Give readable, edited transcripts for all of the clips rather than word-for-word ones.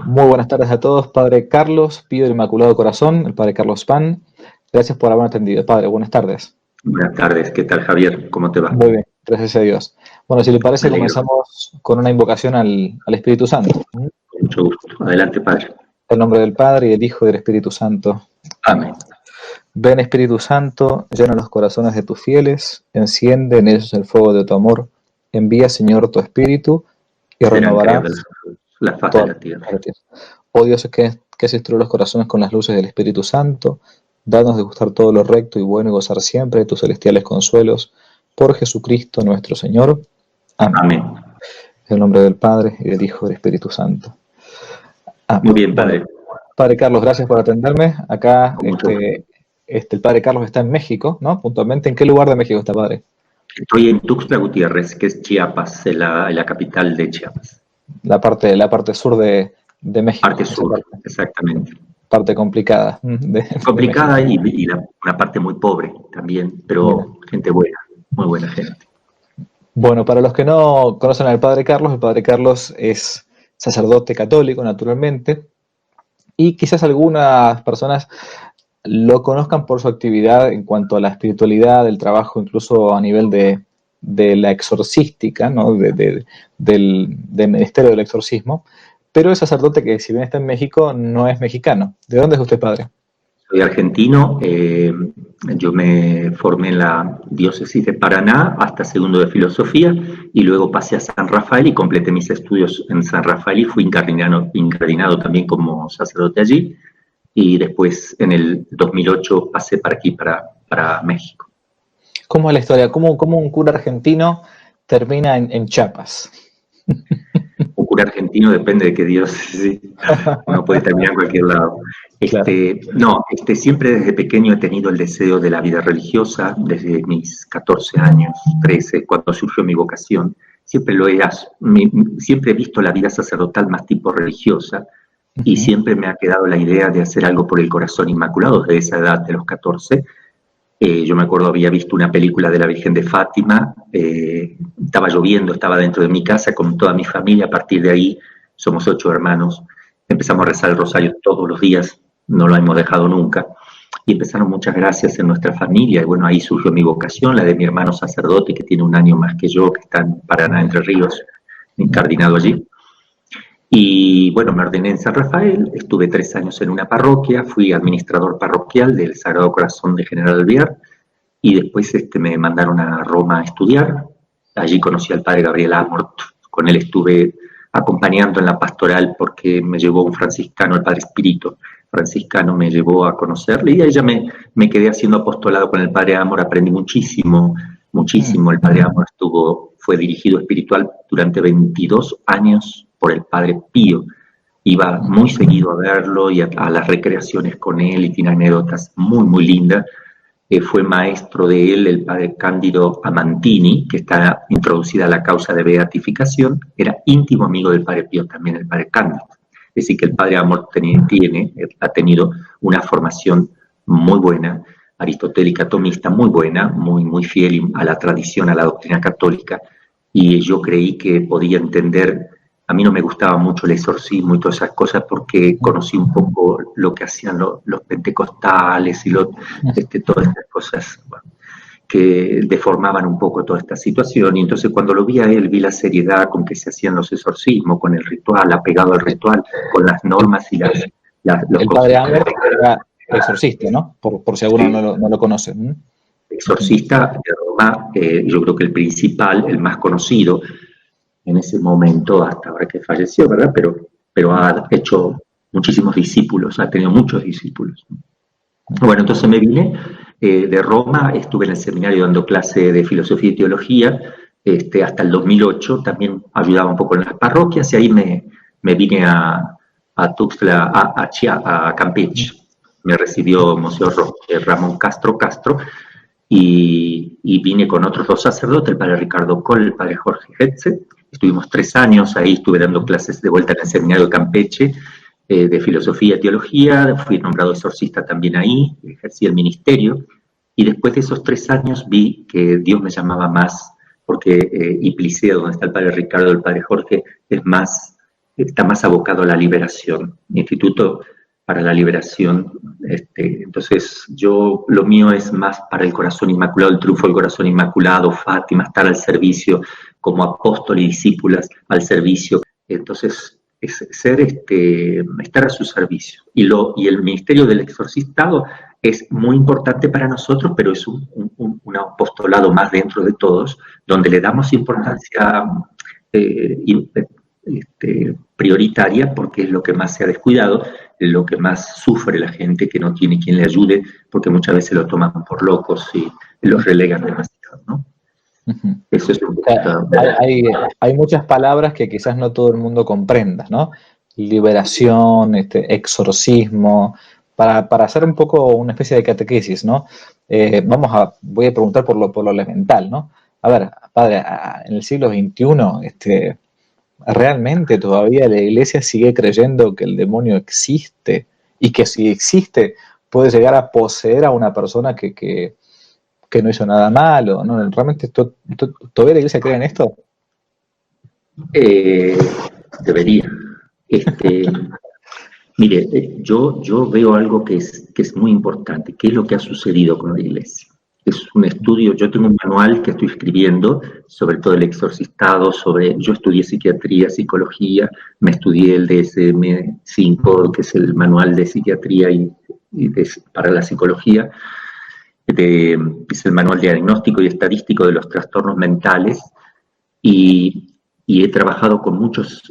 Muy buenas tardes a todos, Padre Carlos, Pío del Inmaculado Corazón, el Padre Carlos Pan. Gracias por haberme atendido. Padre, buenas tardes. Buenas tardes, ¿qué tal, Javier? ¿Cómo te va? Muy bien, gracias a Dios. Bueno, si le Me parece, alegro, comenzamos con una invocación al Espíritu Santo. En con mucho gusto. Adelante, Padre. el nombre del Padre, y del Hijo y del Espíritu Santo. Amén. Ven, Espíritu Santo, llena los corazones de tus fieles, enciende en ellos el fuego de tu amor. Envía, Señor, tu Espíritu y Serán creadas renovarás la faz de toda la tierra. la tierra. Oh Dios, que has instruido los corazones con las luces del Espíritu Santo, danos de gustar todo lo recto y bueno y gozar siempre de tus celestiales consuelos. Por Jesucristo nuestro Señor. Amén. Amén. En el nombre del Padre, y del Hijo y del Espíritu Santo. Amén. Muy bien, Padre. Bueno, Padre Carlos, gracias por atenderme. Acá Con mucho gusto. el Padre Carlos está en México, ¿no? Puntualmente, ¿en qué lugar de México está, Padre? Estoy en Tuxtla Gutiérrez, que es Chiapas, en la capital de Chiapas. La parte sur de México. Parte sur, exactamente. Parte complicada de Complicada México. y una parte muy pobre también, Mira. pero gente buena, muy buena gente. Bueno, para los que no conocen al Padre Carlos, el Padre Carlos es sacerdote católico, naturalmente, y quizás algunas personas lo conozcan por su actividad en cuanto a la espiritualidad, el trabajo incluso a nivel de la exorcística, ¿no? Del ministerio del exorcismo, pero es sacerdote que, si bien está en México, no es mexicano. ¿De dónde es usted, padre? Soy argentino, yo me formé en la diócesis de Paraná hasta segundo de filosofía y luego pasé a San Rafael y completé mis estudios en San Rafael y fui incardinado también como sacerdote allí y después en el 2008 pasé para aquí, para México. ¿Cómo es la historia? ¿Cómo un cura argentino termina en Chiapas? Un cura argentino depende de qué diócesis, uno puede terminar en cualquier lado. Claro. Siempre desde pequeño he tenido el deseo de la vida religiosa, desde mis 14 años, 13, cuando surgió mi vocación. Siempre he visto la vida sacerdotal más tipo religiosa y siempre me ha quedado la idea de hacer algo por el corazón inmaculado desde esa edad de los 14. Yo me acuerdo, había visto una película de la Virgen de Fátima, estaba lloviendo, estaba dentro de mi casa con toda mi familia, a partir de ahí somos 8 hermanos, empezamos a rezar el rosario todos los días, no lo hemos dejado nunca, y empezaron muchas gracias en nuestra familia, y bueno, ahí surgió mi vocación, la de mi hermano sacerdote, que tiene un año más que yo, que está en Paraná, Entre Ríos, incardinado allí. Y bueno, me ordené en San Rafael, estuve 3 años en una parroquia, fui administrador parroquial del Sagrado Corazón de General Alvear y después me mandaron a Roma a estudiar. Allí conocí al padre Gabriel Amort, con él estuve acompañando en la pastoral porque me llevó un franciscano, el padre Espíritu franciscano, me llevó a conocerle y ahí ya me quedé haciendo apostolado con el padre Amor, aprendí muchísimo, muchísimo. El padre Amor fue dirigido espiritual durante 22 años por el padre Pío. Iba muy seguido a verlo y a las recreaciones con él y tiene anécdotas muy, muy lindas. Fue maestro de él el padre Cándido Amantini, que está introducida a la causa de beatificación. Era íntimo amigo del padre Pío también, el padre Cándido. Es decir, que el padre Amor ha tenido una formación muy buena, aristotélica, tomista, muy buena, muy, muy fiel a la tradición, a la doctrina católica, y yo creí que podía entender. A mí no me gustaba mucho el exorcismo y todas esas cosas porque conocí un poco lo que hacían los pentecostales y todas estas cosas, bueno, que deformaban un poco toda esta situación. Y entonces cuando lo vi a él, vi la seriedad con que se hacían los exorcismos, con el ritual, apegado al ritual, con las normas y los el padre Amort era exorcista, ¿no? Por si alguno sí, no lo conoce. exorcista de Roma, yo creo que el principal, el más conocido en ese momento, hasta ahora que falleció, ¿verdad? Pero ha hecho muchísimos discípulos, ha tenido muchos discípulos. Bueno, entonces me vine de Roma, estuve en el seminario dando clase de filosofía y teología hasta el 2008, también ayudaba un poco en las parroquias y ahí me vine a Tuxtla, a Campeche. Me recibió Monseñor Ramón Castro y vine con otros 2 sacerdotes, el padre Ricardo Coll, el padre Jorge Hetze. Estuvimos 3 años ahí, estuve dando clases de vuelta en el seminario de Campeche, de filosofía y teología, fui nombrado exorcista también ahí, ejercí el ministerio, y después de esos 3 años vi que Dios me llamaba más, porque Iplicea, donde está el padre Ricardo, el padre Jorge, es más está más abocado a la liberación. Mi Instituto para la Liberación, entonces lo mío es más para el corazón inmaculado, el triunfo del corazón inmaculado, Fátima, estar al servicio como apóstol y discípulas al servicio. Entonces, es estar a su servicio. Y el ministerio del exorcistado es muy importante para nosotros, pero es un apostolado más dentro de todos, donde le damos importancia prioritaria, porque es lo que más se ha descuidado, lo que más sufre la gente que no tiene quien le ayude, porque muchas veces lo toman por locos y los relegan demasiado, ¿no? Ujú. Eso es un Hay muchas palabras que quizás no todo el mundo comprenda, ¿no? Liberación, exorcismo, para hacer un poco una especie de catequesis, ¿no? Voy a preguntar por lo elemental, ¿no? A ver, padre, en el siglo XXI, ¿realmente todavía la iglesia sigue creyendo que el demonio existe? Y que si existe, puede llegar a poseer a una persona que no hizo nada malo, ¿no? ¿Realmente todavía la iglesia cree en esto? Debería. Mire, yo veo algo que es muy importante, qué es lo que ha sucedido con la iglesia. Es un estudio, yo tengo un manual que estoy escribiendo sobre todo el exorcistado, yo estudié psiquiatría, psicología, me estudié el DSM-5, que es el manual de psiquiatría para la psicología, es el manual diagnóstico y estadístico de los trastornos mentales, y he trabajado con muchos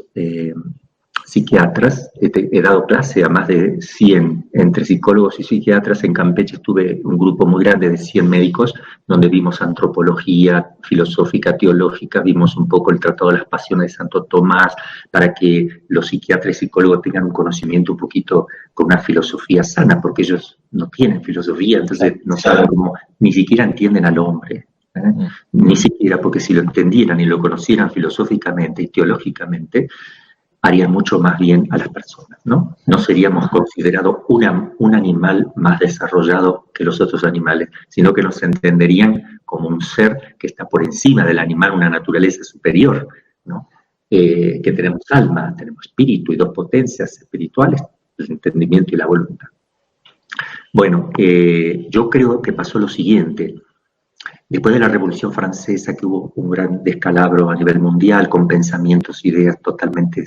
psiquiatras, he dado clase a más de 100, entre psicólogos y psiquiatras. En Campeche estuve un grupo muy grande de 100 médicos, donde vimos antropología filosófica, teológica, vimos un poco el Tratado de las Pasiones de Santo Tomás, para que los psiquiatras y psicólogos tengan un conocimiento un poquito con una filosofía sana, porque ellos no tienen filosofía, entonces no saben cómo, ni siquiera entienden al hombre. Ni siquiera, porque si lo entendieran y lo conocieran filosóficamente y teológicamente, harían mucho más bien a las personas, ¿no? No seríamos considerados un animal más desarrollado que los otros animales, sino que nos entenderían como un ser que está por encima del animal, una naturaleza superior, ¿no? Que tenemos alma, tenemos espíritu y dos potencias espirituales, el entendimiento y la voluntad. Bueno, yo creo que pasó lo siguiente. Después de la Revolución Francesa, que hubo un gran descalabro a nivel mundial, con pensamientos, ideas totalmente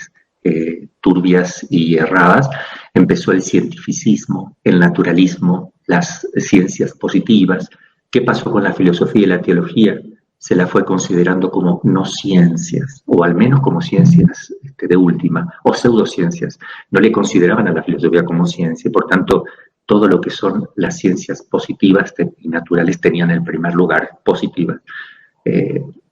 turbias y erradas, empezó el cientificismo, el naturalismo, las ciencias positivas. ¿Qué pasó con la filosofía y la teología? Se la fue considerando como no ciencias, o al menos como ciencias de última, o pseudociencias. No le consideraban a la filosofía como ciencia, y por tanto todo lo que son las ciencias positivas y naturales tenían el primer lugar, positivas.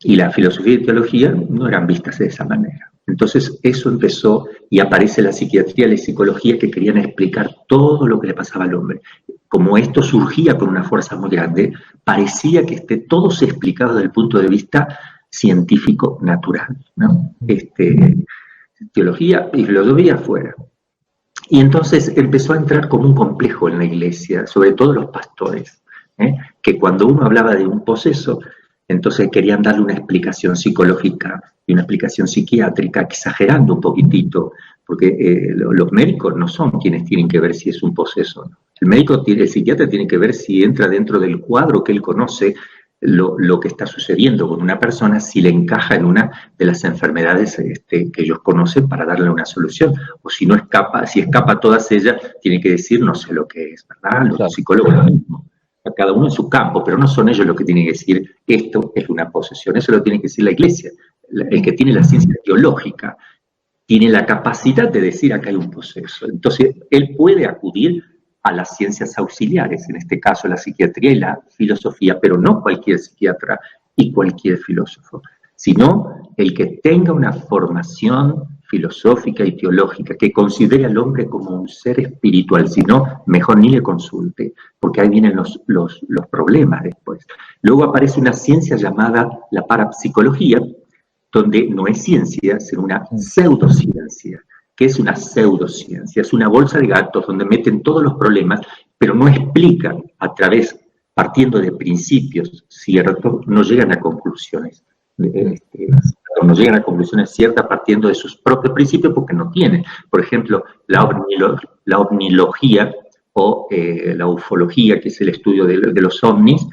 Y la filosofía y teología no eran vistas de esa manera. Entonces eso empezó, y aparece la psiquiatría y la psicología, que querían explicar todo lo que le pasaba al hombre. Como esto surgía con una fuerza muy grande, parecía que esté todo se explicaba desde el punto de vista científico natural, ¿no? Teología y filosofía fuera. Y entonces empezó a entrar como un complejo en la iglesia, sobre todo los pastores, que cuando uno hablaba de un poseso, entonces querían darle una explicación psicológica y una explicación psiquiátrica, exagerando un poquitito, porque los médicos no son quienes tienen que ver si es un poseso, ¿no? El psiquiatra tiene que ver si entra dentro del cuadro que él conoce, lo que está sucediendo con una persona, si le encaja en una de las enfermedades que ellos conocen, para darle una solución. O si no escapa, si escapa todas ellas, tiene que decir no sé lo que es, ¿verdad? Los psicólogos lo mismo. Cada uno en su campo, pero no son ellos los que tienen que decir esto es una posesión, eso lo tiene que decir la iglesia. El que tiene la ciencia teológica tiene la capacidad de decir acá hay un poseso. Entonces, él puede acudir a las ciencias auxiliares, en este caso la psiquiatría y la filosofía, pero no cualquier psiquiatra y cualquier filósofo, sino el que tenga una formación filosófica y teológica, que considere al hombre como un ser espiritual, si no, mejor ni le consulte, porque ahí vienen los problemas después. Luego aparece una ciencia llamada la parapsicología, donde no es ciencia, sino una pseudociencia. ¿Qué es una pseudociencia? Es una bolsa de gatos donde meten todos los problemas, pero no explican partiendo de principios ciertos, no llegan a conclusiones no llegan a conclusiones ciertas partiendo de sus propios principios porque no tienen. Por ejemplo, la ovnilogía o la ufología, que es el estudio de los ovnis,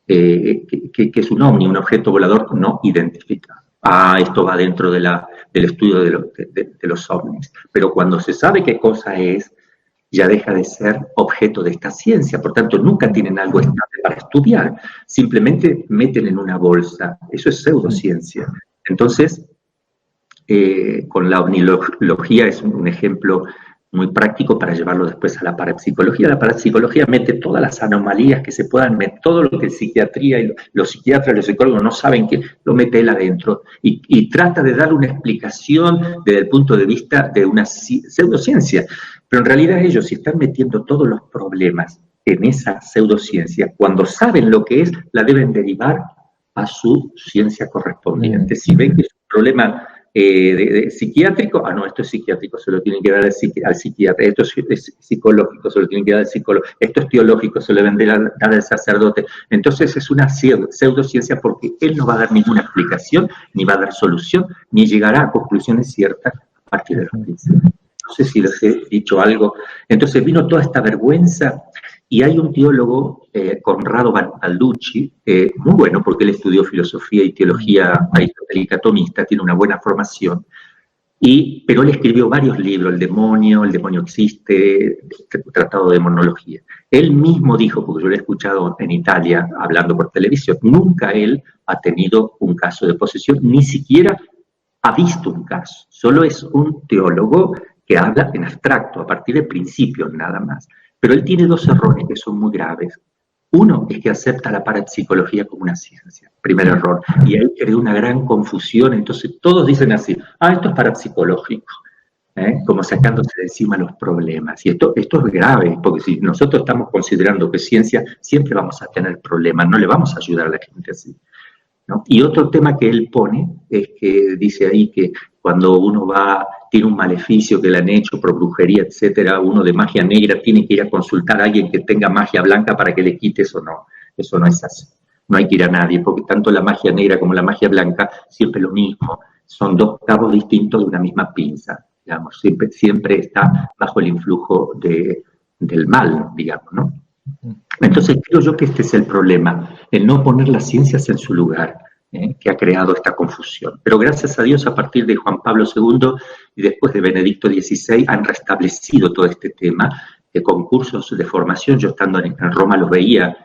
que es un ovni, un objeto volador no identificado. Esto va dentro del estudio de los ovnis. Pero cuando se sabe qué cosa es, ya deja de ser objeto de esta ciencia. Por tanto, nunca tienen algo estable para estudiar. Simplemente meten en una bolsa. Eso es pseudociencia. Entonces, con la ovnilogía es un ejemplo muy práctico para llevarlo después a la parapsicología. La parapsicología mete todas las anomalías que se puedan meter, todo lo que psiquiatría y los psiquiatras y los psicólogos no saben, que lo mete él adentro y trata de dar una explicación desde el punto de vista de una pseudociencia. Pero en realidad ellos, si están metiendo todos los problemas en esa pseudociencia, cuando saben lo que es, la deben derivar a su ciencia correspondiente. Si ven que es un problema psiquiátrico, no, esto es psiquiátrico, se lo tienen que dar al psiquiatra, esto es psicológico, se lo tienen que dar al psicólogo, esto es teológico, se lo deben dar al sacerdote. Entonces es una pseudociencia porque él no va a dar ninguna explicación, ni va a dar solución, ni llegará a conclusiones ciertas a partir de los principios. No sé si les he dicho algo. Entonces vino toda esta vergüenza y hay un teólogo, Conrado Balducci, muy bueno porque él estudió filosofía y teología aristotélica tomista, tiene una buena formación, pero él escribió varios libros, El demonio existe, Tratado de Demonología. Él mismo dijo, porque yo lo he escuchado en Italia hablando por televisión, nunca él ha tenido un caso de posesión, ni siquiera ha visto un caso, solo es un teólogo que habla en abstracto, a partir de principios nada más. Pero él tiene dos errores que son muy graves. Uno es que acepta la parapsicología como una ciencia, primer error, y ahí crea una gran confusión, entonces todos dicen así, esto es parapsicológico, como sacándose de encima los problemas. Y esto es grave, porque si nosotros estamos considerando que es ciencia, siempre vamos a tener problemas, no le vamos a ayudar a la gente así, ¿no? Y otro tema que él pone es que dice ahí que cuando uno tiene un maleficio que le han hecho por brujería, etcétera, uno de magia negra tiene que ir a consultar a alguien que tenga magia blanca para que le quite eso. No, eso no es así. No hay que ir a nadie, porque tanto la magia negra como la magia blanca, siempre lo mismo, son dos cabos distintos de una misma pinza, digamos, siempre está bajo el influjo del mal, digamos, ¿no? Entonces creo yo que este es el problema, el no poner las ciencias en su lugar, que ha creado esta confusión. Pero gracias a Dios, a partir de Juan Pablo II y después de Benedicto XVI, han restablecido todo este tema de concursos de formación. Yo estando en Roma los veía,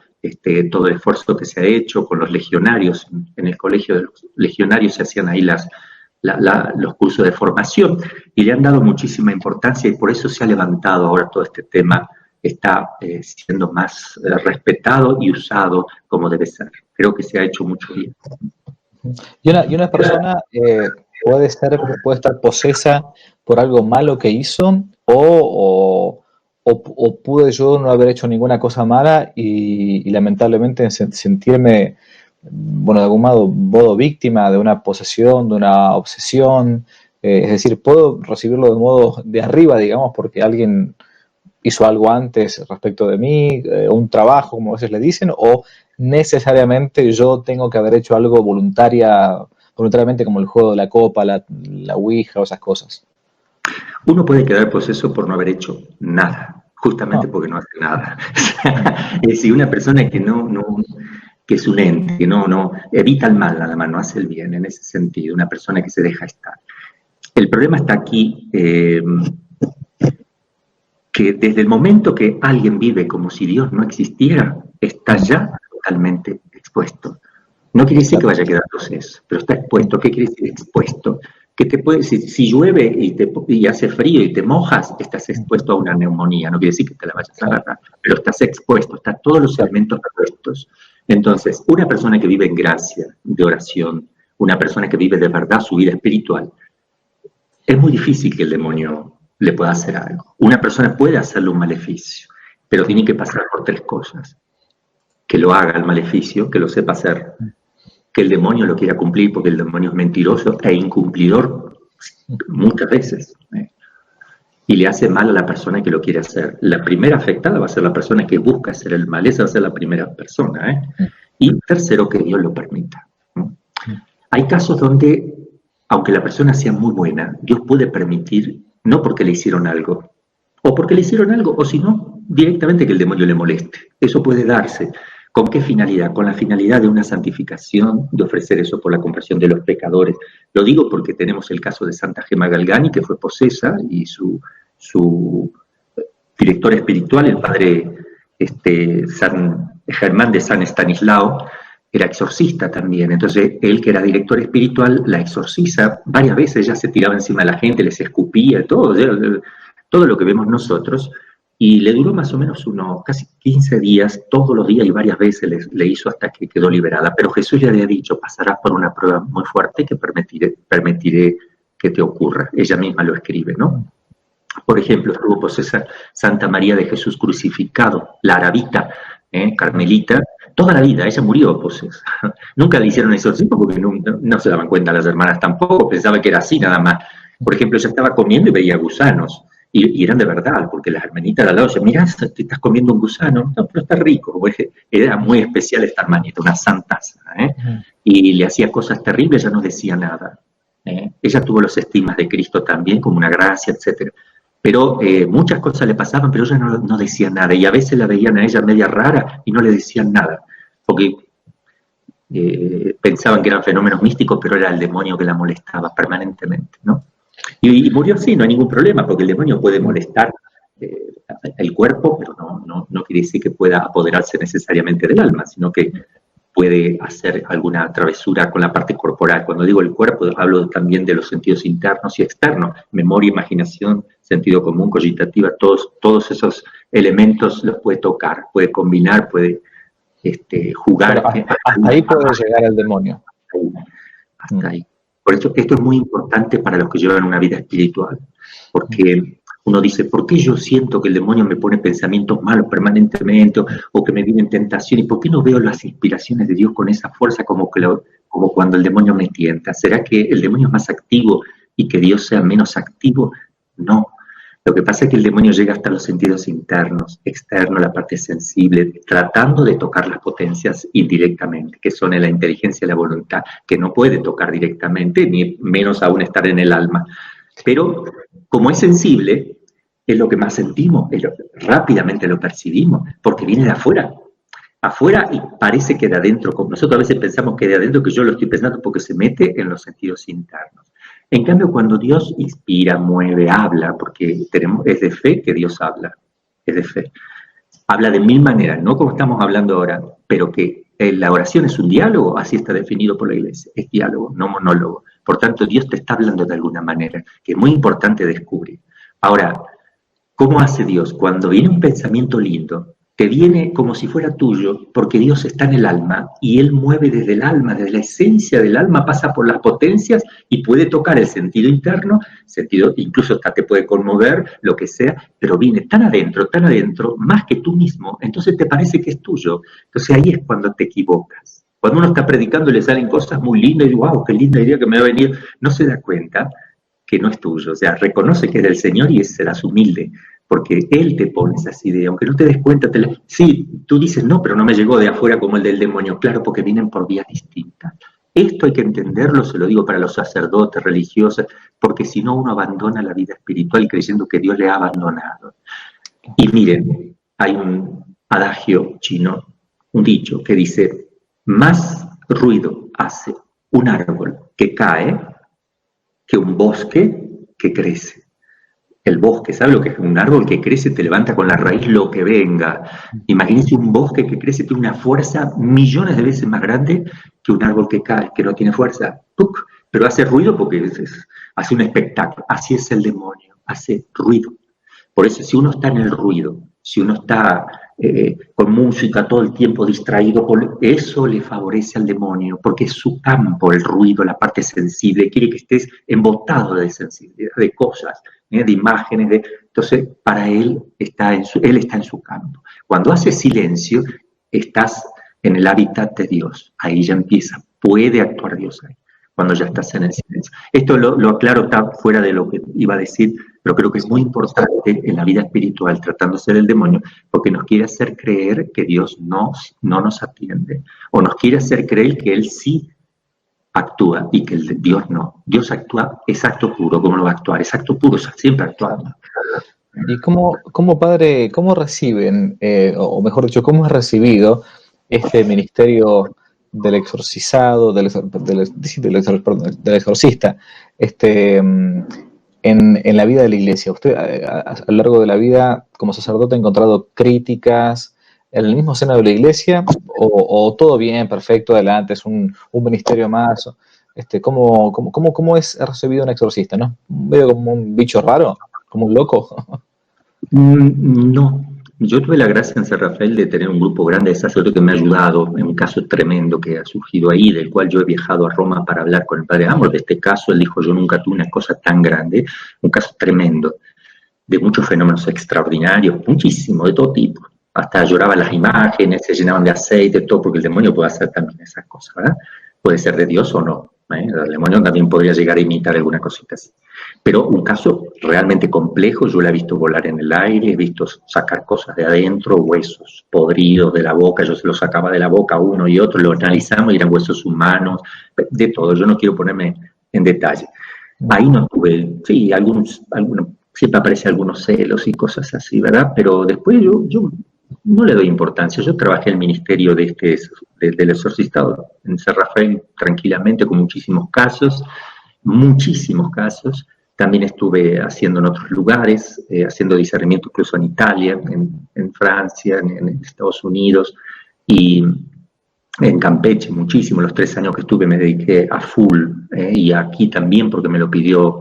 todo el esfuerzo que se ha hecho con los legionarios. En el colegio de los legionarios se hacían ahí los cursos de formación y le han dado muchísima importancia y por eso se ha levantado ahora todo este tema, está siendo más respetado y usado como debe ser. Creo que se ha hecho mucho bien. Y una persona puede estar posesa por algo malo que hizo o pude yo no haber hecho ninguna cosa mala y lamentablemente sentirme, bueno, de algún modo víctima de una posesión, de una obsesión. Es decir, puedo recibirlo de modo de arriba, digamos, porque alguien hizo algo antes respecto de mí, un trabajo, como a veces le dicen, o necesariamente yo tengo que haber hecho algo voluntariamente, como el juego de la copa, la ouija o esas cosas. Uno puede quedar poseso por no haber hecho nada, justamente porque no hace nada. Es decir, una persona que que es un ente, que no evita el mal, nada más, no hace el bien, en ese sentido, una persona que se deja estar. El problema está aquí, que desde el momento que alguien vive como si Dios no existiera, está ya totalmente expuesto. No quiere decir que vaya a quedar proceso, pero está expuesto. ¿Qué quiere decir expuesto? Que si llueve y hace frío y te mojas, estás expuesto a una neumonía. No quiere decir que te la vayas a agarrar, pero estás expuesto, están todos los elementos expuestos. Entonces, una persona que vive en gracia, de oración, una persona que vive de verdad su vida espiritual, es muy difícil que el demonio le pueda hacer algo. Una persona puede hacerle un maleficio, pero tiene que pasar por tres cosas. Que lo haga el maleficio, que lo sepa hacer, que el demonio lo quiera cumplir, porque el demonio es mentiroso e incumplidor muchas veces, y le hace mal a la persona que lo quiere hacer. La primera afectada va a ser la persona que busca hacer el mal, esa va a ser la primera persona. Y tercero, que Dios lo permita. Hay casos donde aunque la persona sea muy buena, Dios puede permitir, no porque le hicieron algo, o porque le hicieron algo, o si no, directamente que el demonio le moleste. Eso puede darse. ¿Con qué finalidad? Con la finalidad de una santificación, de ofrecer eso por la conversión de los pecadores. Lo digo porque tenemos el caso de Santa Gemma Galgani, que fue posesa, y su director espiritual, el padre San Germán de San Estanislao, era exorcista también. Entonces, él que era director espiritual, la exorciza varias veces, ella se tiraba encima de la gente, les escupía, todo lo que vemos nosotros, y le duró más o menos unos casi 15 días, todos los días y varias veces le hizo hasta que quedó liberada. Pero Jesús le había dicho, pasarás por una prueba muy fuerte que permitiré que te ocurra. Ella misma lo escribe, ¿no? Por ejemplo, estuvo posesa Santa María de Jesús crucificado, la arabita, carmelita, toda la vida, ella murió posesa. Nunca le hicieron exorcismo porque no se daban cuenta las hermanas tampoco, pensaban que era así nada más. Por ejemplo, ella estaba comiendo y veía gusanos, y eran de verdad, porque las hermanitas de al lado decían, mirá, te estás comiendo un gusano, no, pero está rico. Era muy especial esta hermanita, una santaza, y le hacía cosas terribles, ella no decía nada. Ella tuvo los estigmas de Cristo también, como una gracia, etcétera. Pero muchas cosas le pasaban, pero ella no decía nada, y a veces la veían a ella media rara y no le decían nada, porque pensaban que eran fenómenos místicos, pero era el demonio que la molestaba permanentemente, ¿no? Y murió así, no hay ningún problema, porque el demonio puede molestar el cuerpo, pero no quiere decir que pueda apoderarse necesariamente del alma, sino que puede hacer alguna travesura con la parte corporal. Cuando digo el cuerpo, hablo también de los sentidos internos y externos, memoria, imaginación, sentido común, cogitativa, todos esos elementos los puede tocar, puede combinar, puede jugar. Hasta ahí puede llegar el demonio. Hasta ahí. Por eso esto es muy importante para los que llevan una vida espiritual, porque uno dice, ¿por qué yo siento que el demonio me pone pensamientos malos permanentemente o que me vienen tentaciones? ¿Y por qué no veo las inspiraciones de Dios con esa fuerza como cuando el demonio me tienta? ¿Será que el demonio es más activo y que Dios sea menos activo? No. Lo que pasa es que el demonio llega hasta los sentidos internos, externos, la parte sensible, tratando de tocar las potencias indirectamente, que son en la inteligencia y la voluntad, que no puede tocar directamente, ni menos aún estar en el alma. Pero como es sensible, es lo que más sentimos, rápidamente lo percibimos, porque viene de afuera. Afuera y parece que de adentro, como nosotros a veces pensamos que de adentro, que yo lo estoy pensando porque se mete en los sentidos internos. En cambio, cuando Dios inspira, mueve, habla, porque es de fe que Dios habla, es de fe. Habla de mil maneras, no como estamos hablando ahora, pero que la oración es un diálogo, así está definido por la Iglesia, es diálogo, no monólogo. Por tanto, Dios te está hablando de alguna manera, que es muy importante descubrir. Ahora, ¿cómo hace Dios? Cuando viene un pensamiento lindo, te viene como si fuera tuyo, porque Dios está en el alma y Él mueve desde el alma, desde la esencia del alma, pasa por las potencias y puede tocar el sentido interno, incluso hasta te puede conmover, lo que sea, pero viene tan adentro, más que tú mismo, entonces te parece que es tuyo. Entonces ahí es cuando te equivocas. Cuando uno está predicando y le salen cosas muy lindas y wow, qué linda idea que me va a venir, no se da cuenta que no es tuyo. O sea, reconoce que es del Señor y serás humilde, porque Él te pone esas ideas, aunque no te des cuenta. Sí, tú dices, no, pero no me llegó de afuera como el del demonio. Claro, porque vienen por vías distintas. Esto hay que entenderlo, se lo digo para los sacerdotes, religiosos, porque si no uno abandona la vida espiritual creyendo que Dios le ha abandonado. Y miren, hay un adagio chino, un dicho que dice, más ruido hace un árbol que cae que un bosque que crece. El bosque, ¿sabe lo que es? Un árbol que crece, te levanta con la raíz lo que venga. Imagínense un bosque que crece, tiene una fuerza millones de veces más grande que un árbol que cae, que no tiene fuerza. ¡Puc! Pero hace ruido porque hace un espectáculo. Así es el demonio, hace ruido. Por eso, si uno está en el ruido, si uno está con música todo el tiempo distraído, eso le favorece al demonio, porque es su campo, el ruido, la parte sensible, quiere que estés embotado de sensibilidad, de cosas, de imágenes, entonces para él está en su campo. Cuando hace silencio, estás en el hábitat de Dios, ahí ya empieza, puede actuar Dios ahí, cuando ya estás en el silencio. Esto lo aclaro, está fuera de lo que iba a decir, pero creo que es muy importante en la vida espiritual, tratándose del demonio, porque nos quiere hacer creer que Dios no nos atiende, o nos quiere hacer creer que Él sí actúa y que Dios no. Dios actúa, es acto puro, ¿cómo no va a actuar? Es acto puro, siempre actuando. ¿Y cómo padre, cómo reciben, o mejor dicho, cómo es recibido este ministerio del exorcizado, del exorcista, en la vida de la iglesia? Usted a lo largo de la vida como sacerdote ha encontrado críticas en el mismo seno de la iglesia, o todo bien, perfecto, adelante, es un ministerio más. ¿Cómo es recibido un exorcista, no? Medio como un bicho raro, como un loco. No, yo tuve la gracia en San Rafael de tener un grupo grande de sacerdotes que me ha ayudado en un caso tremendo que ha surgido ahí, del cual yo he viajado a Roma para hablar con el padre Amor. De este caso, él dijo, yo nunca tuve una cosa tan grande, un caso tremendo, de muchos fenómenos extraordinarios, muchísimo, de todo tipo. Hasta lloraban las imágenes, se llenaban de aceite, todo, porque el demonio puede hacer también esas cosas, ¿verdad? Puede ser de Dios o no. El demonio también podría llegar a imitar alguna cosita así. Pero un caso realmente complejo, yo la he visto volar en el aire, he visto sacar cosas de adentro, huesos podridos de la boca, yo se los sacaba de la boca uno y otro, lo analizamos y eran huesos humanos, de todo, yo no quiero ponerme en detalle. Ahí no tuve, sí, algunos, siempre aparecen algunos celos y cosas así, ¿verdad? Pero después yo no le doy importancia. Yo trabajé en el ministerio del exorcistado en San Rafael tranquilamente con muchísimos casos. También estuve haciendo en otros lugares, haciendo discernimiento incluso en Italia, en Francia, en Estados Unidos y en Campeche muchísimo. Los 3 años que estuve me dediqué a full, y aquí también porque me lo pidió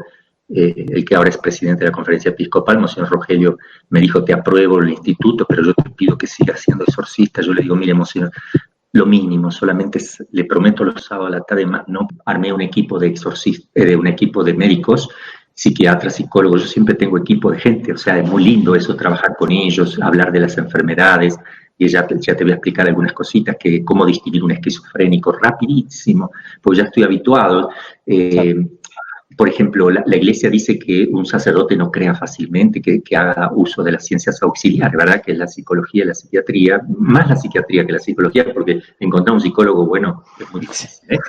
el que ahora es presidente de la conferencia episcopal, Monseñor Rogelio, me dijo, te apruebo el instituto, pero yo te pido que sigas siendo exorcista. Yo le digo, mire, Monseñor, lo mínimo, solamente le prometo los sábados a la tarde, no armé un equipo de exorcistas, un equipo de médicos, psiquiatras, psicólogos, yo siempre tengo equipo de gente, o sea, es muy lindo eso, trabajar con ellos, hablar de las enfermedades, y ya te voy a explicar algunas cositas, que cómo distinguir un esquizofrénico rapidísimo, pues ya estoy habituado. Por ejemplo, la iglesia dice que un sacerdote no crea fácilmente, que haga uso de las ciencias auxiliares, ¿verdad? Que es la psicología y la psiquiatría, más la psiquiatría que la psicología, porque encontrar un psicólogo bueno es muy difícil, ¿eh?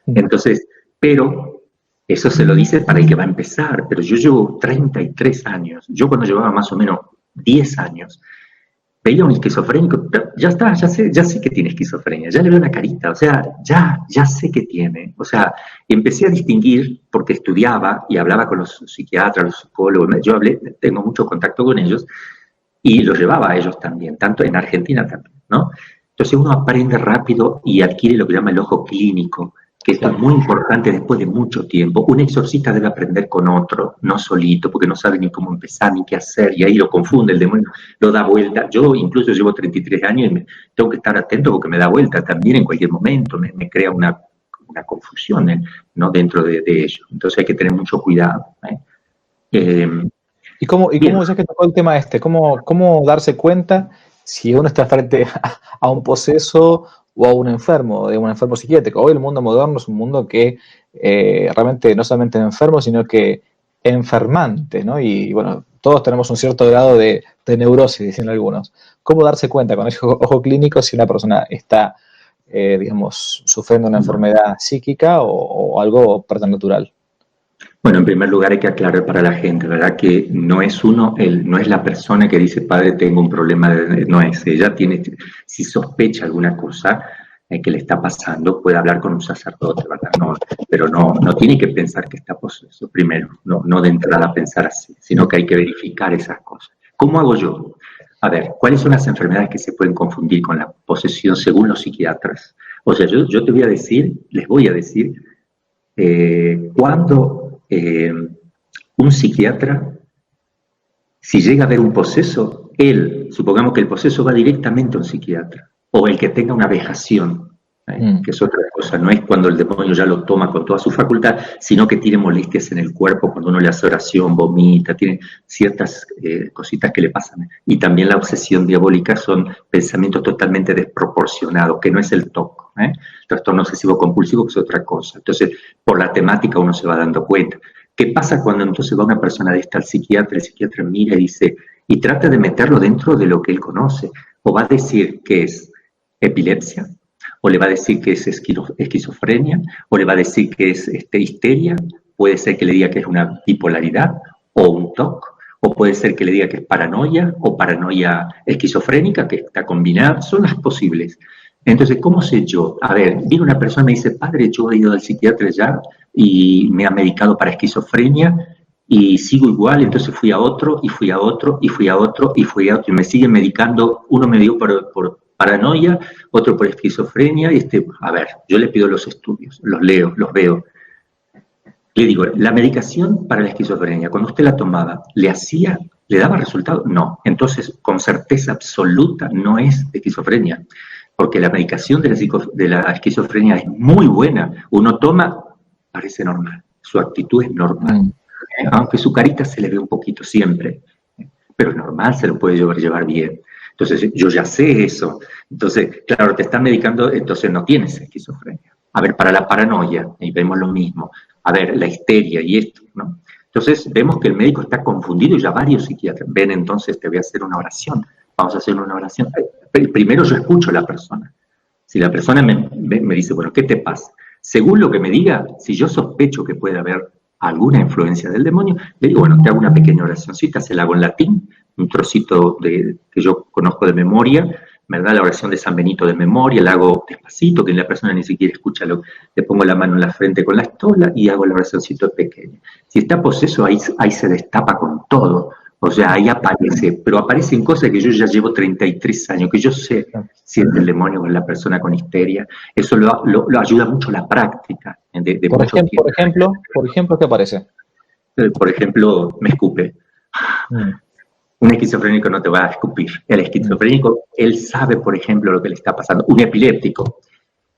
Entonces, pero eso se lo dice para el que va a empezar, pero yo llevo 33 años, yo cuando llevaba más o menos 10 años, veía un esquizofrénico, ya está, ya sé que tiene esquizofrenia, ya le veo la carita, o sea, ya sé que tiene, o sea, empecé a distinguir porque estudiaba y hablaba con los psiquiatras, los psicólogos, yo tengo mucho contacto con ellos y los llevaba a ellos también, tanto en Argentina también, ¿no? Entonces uno aprende rápido y adquiere lo que llama el ojo clínico, que esto es muy importante después de mucho tiempo. Un exorcista debe aprender con otro, no solito, porque no sabe ni cómo empezar, ni qué hacer, y ahí lo confunde, el demonio lo da vuelta. Yo incluso llevo 33 años y tengo que estar atento porque me da vuelta también en cualquier momento, me crea una confusión, ¿no? Dentro de ello. Entonces hay que tener mucho cuidado. ¿Y cómo ya que tocó el tema cómo darse cuenta si uno está frente a un poseso o a un enfermo psiquiátrico? Hoy el mundo moderno es un mundo que realmente no solamente enfermo, sino que enfermante, ¿no? Y bueno, todos tenemos un cierto grado de neurosis, dicen algunos. ¿Cómo darse cuenta con el ojo clínico si una persona está, digamos, sufriendo una enfermedad psíquica o algo preternatural? Bueno, en primer lugar hay que aclarar para la gente, ¿verdad? Que no es no es la persona que dice, padre, tengo un problema, no es ella, si sospecha alguna cosa que le está pasando, puede hablar con un sacerdote, ¿verdad? No, pero no tiene que pensar que está poseso primero, no de entrada pensar así, sino que hay que verificar esas cosas. ¿Cómo hago yo? A ver, ¿cuáles son las enfermedades que se pueden confundir con la posesión según los psiquiatras? O sea, yo les voy a decir, cuando un psiquiatra, si llega a ver un poseso, supongamos que el poseso va directamente a un psiquiatra, o el que tenga una vejación, que es otra cosa, no es cuando el demonio ya lo toma con toda su facultad, sino que tiene molestias en el cuerpo, cuando uno le hace oración, vomita, tiene ciertas cositas que le pasan. Y también la obsesión diabólica son pensamientos totalmente desproporcionados, que no es el TOC, trastorno obsesivo compulsivo, que es otra cosa. Entonces, por la temática uno se va dando cuenta. ¿Qué pasa cuando entonces va una persona de esta al psiquiatra? El psiquiatra mira y dice, y trata de meterlo dentro de lo que él conoce, o va a decir que es epilepsia, o le va a decir que es esquizofrenia, o le va a decir que es histeria, puede ser que le diga que es una bipolaridad o un TOC, o puede ser que le diga que es paranoia o paranoia esquizofrénica, que está combinada, son las posibles. Entonces, ¿cómo sé yo? A ver, viene una persona y me dice, padre, yo he ido al psiquiatra ya y me ha medicado para esquizofrenia y sigo igual, entonces fui a otro, y fui a otro, y fui a otro, y fui a otro, y me siguen medicando, uno me dio por paranoia, otro por esquizofrenia, y a ver, yo le pido los estudios, los leo, los veo. Le digo, la medicación para la esquizofrenia, cuando usted la tomaba, ¿le daba resultado? No. Entonces, con certeza absoluta, no es esquizofrenia, porque la medicación de la esquizofrenia es muy buena. Uno toma, parece normal, su actitud es normal, aunque su carita se le ve un poquito siempre, pero es normal, se lo puede llevar bien. Entonces, yo ya sé eso. Entonces, claro, te están medicando, entonces no tienes esquizofrenia. A ver, para la paranoia, y vemos lo mismo. A ver, la histeria y esto, ¿no? Entonces, vemos que el médico está confundido y ya varios psiquiatras. Ven, entonces, te voy a hacer una oración. Vamos a hacer una oración. Primero yo escucho a la persona. Si la persona me dice, bueno, ¿qué te pasa? Según lo que me diga, si yo sospecho que puede haber alguna influencia del demonio, le digo, bueno, te hago una pequeña oracióncita, se la hago en latín, un trocito que yo conozco de memoria, ¿verdad? La oración de San Benito de memoria, la hago despacito, que la persona ni siquiera escucha, le pongo la mano en la frente con la estola y hago la oracióncito pequeña. Si está poseso, ahí se destapa con todo, o sea, ahí aparece, pero aparecen cosas que yo ya llevo 33 años, que yo sé si es el demonio o la persona con histeria. Eso lo ayuda mucho la práctica. Por ejemplo, ¿qué aparece? Por ejemplo, me escupe. Un esquizofrénico no te va a escupir. El esquizofrénico, él sabe, por ejemplo, lo que le está pasando. Un epiléptico.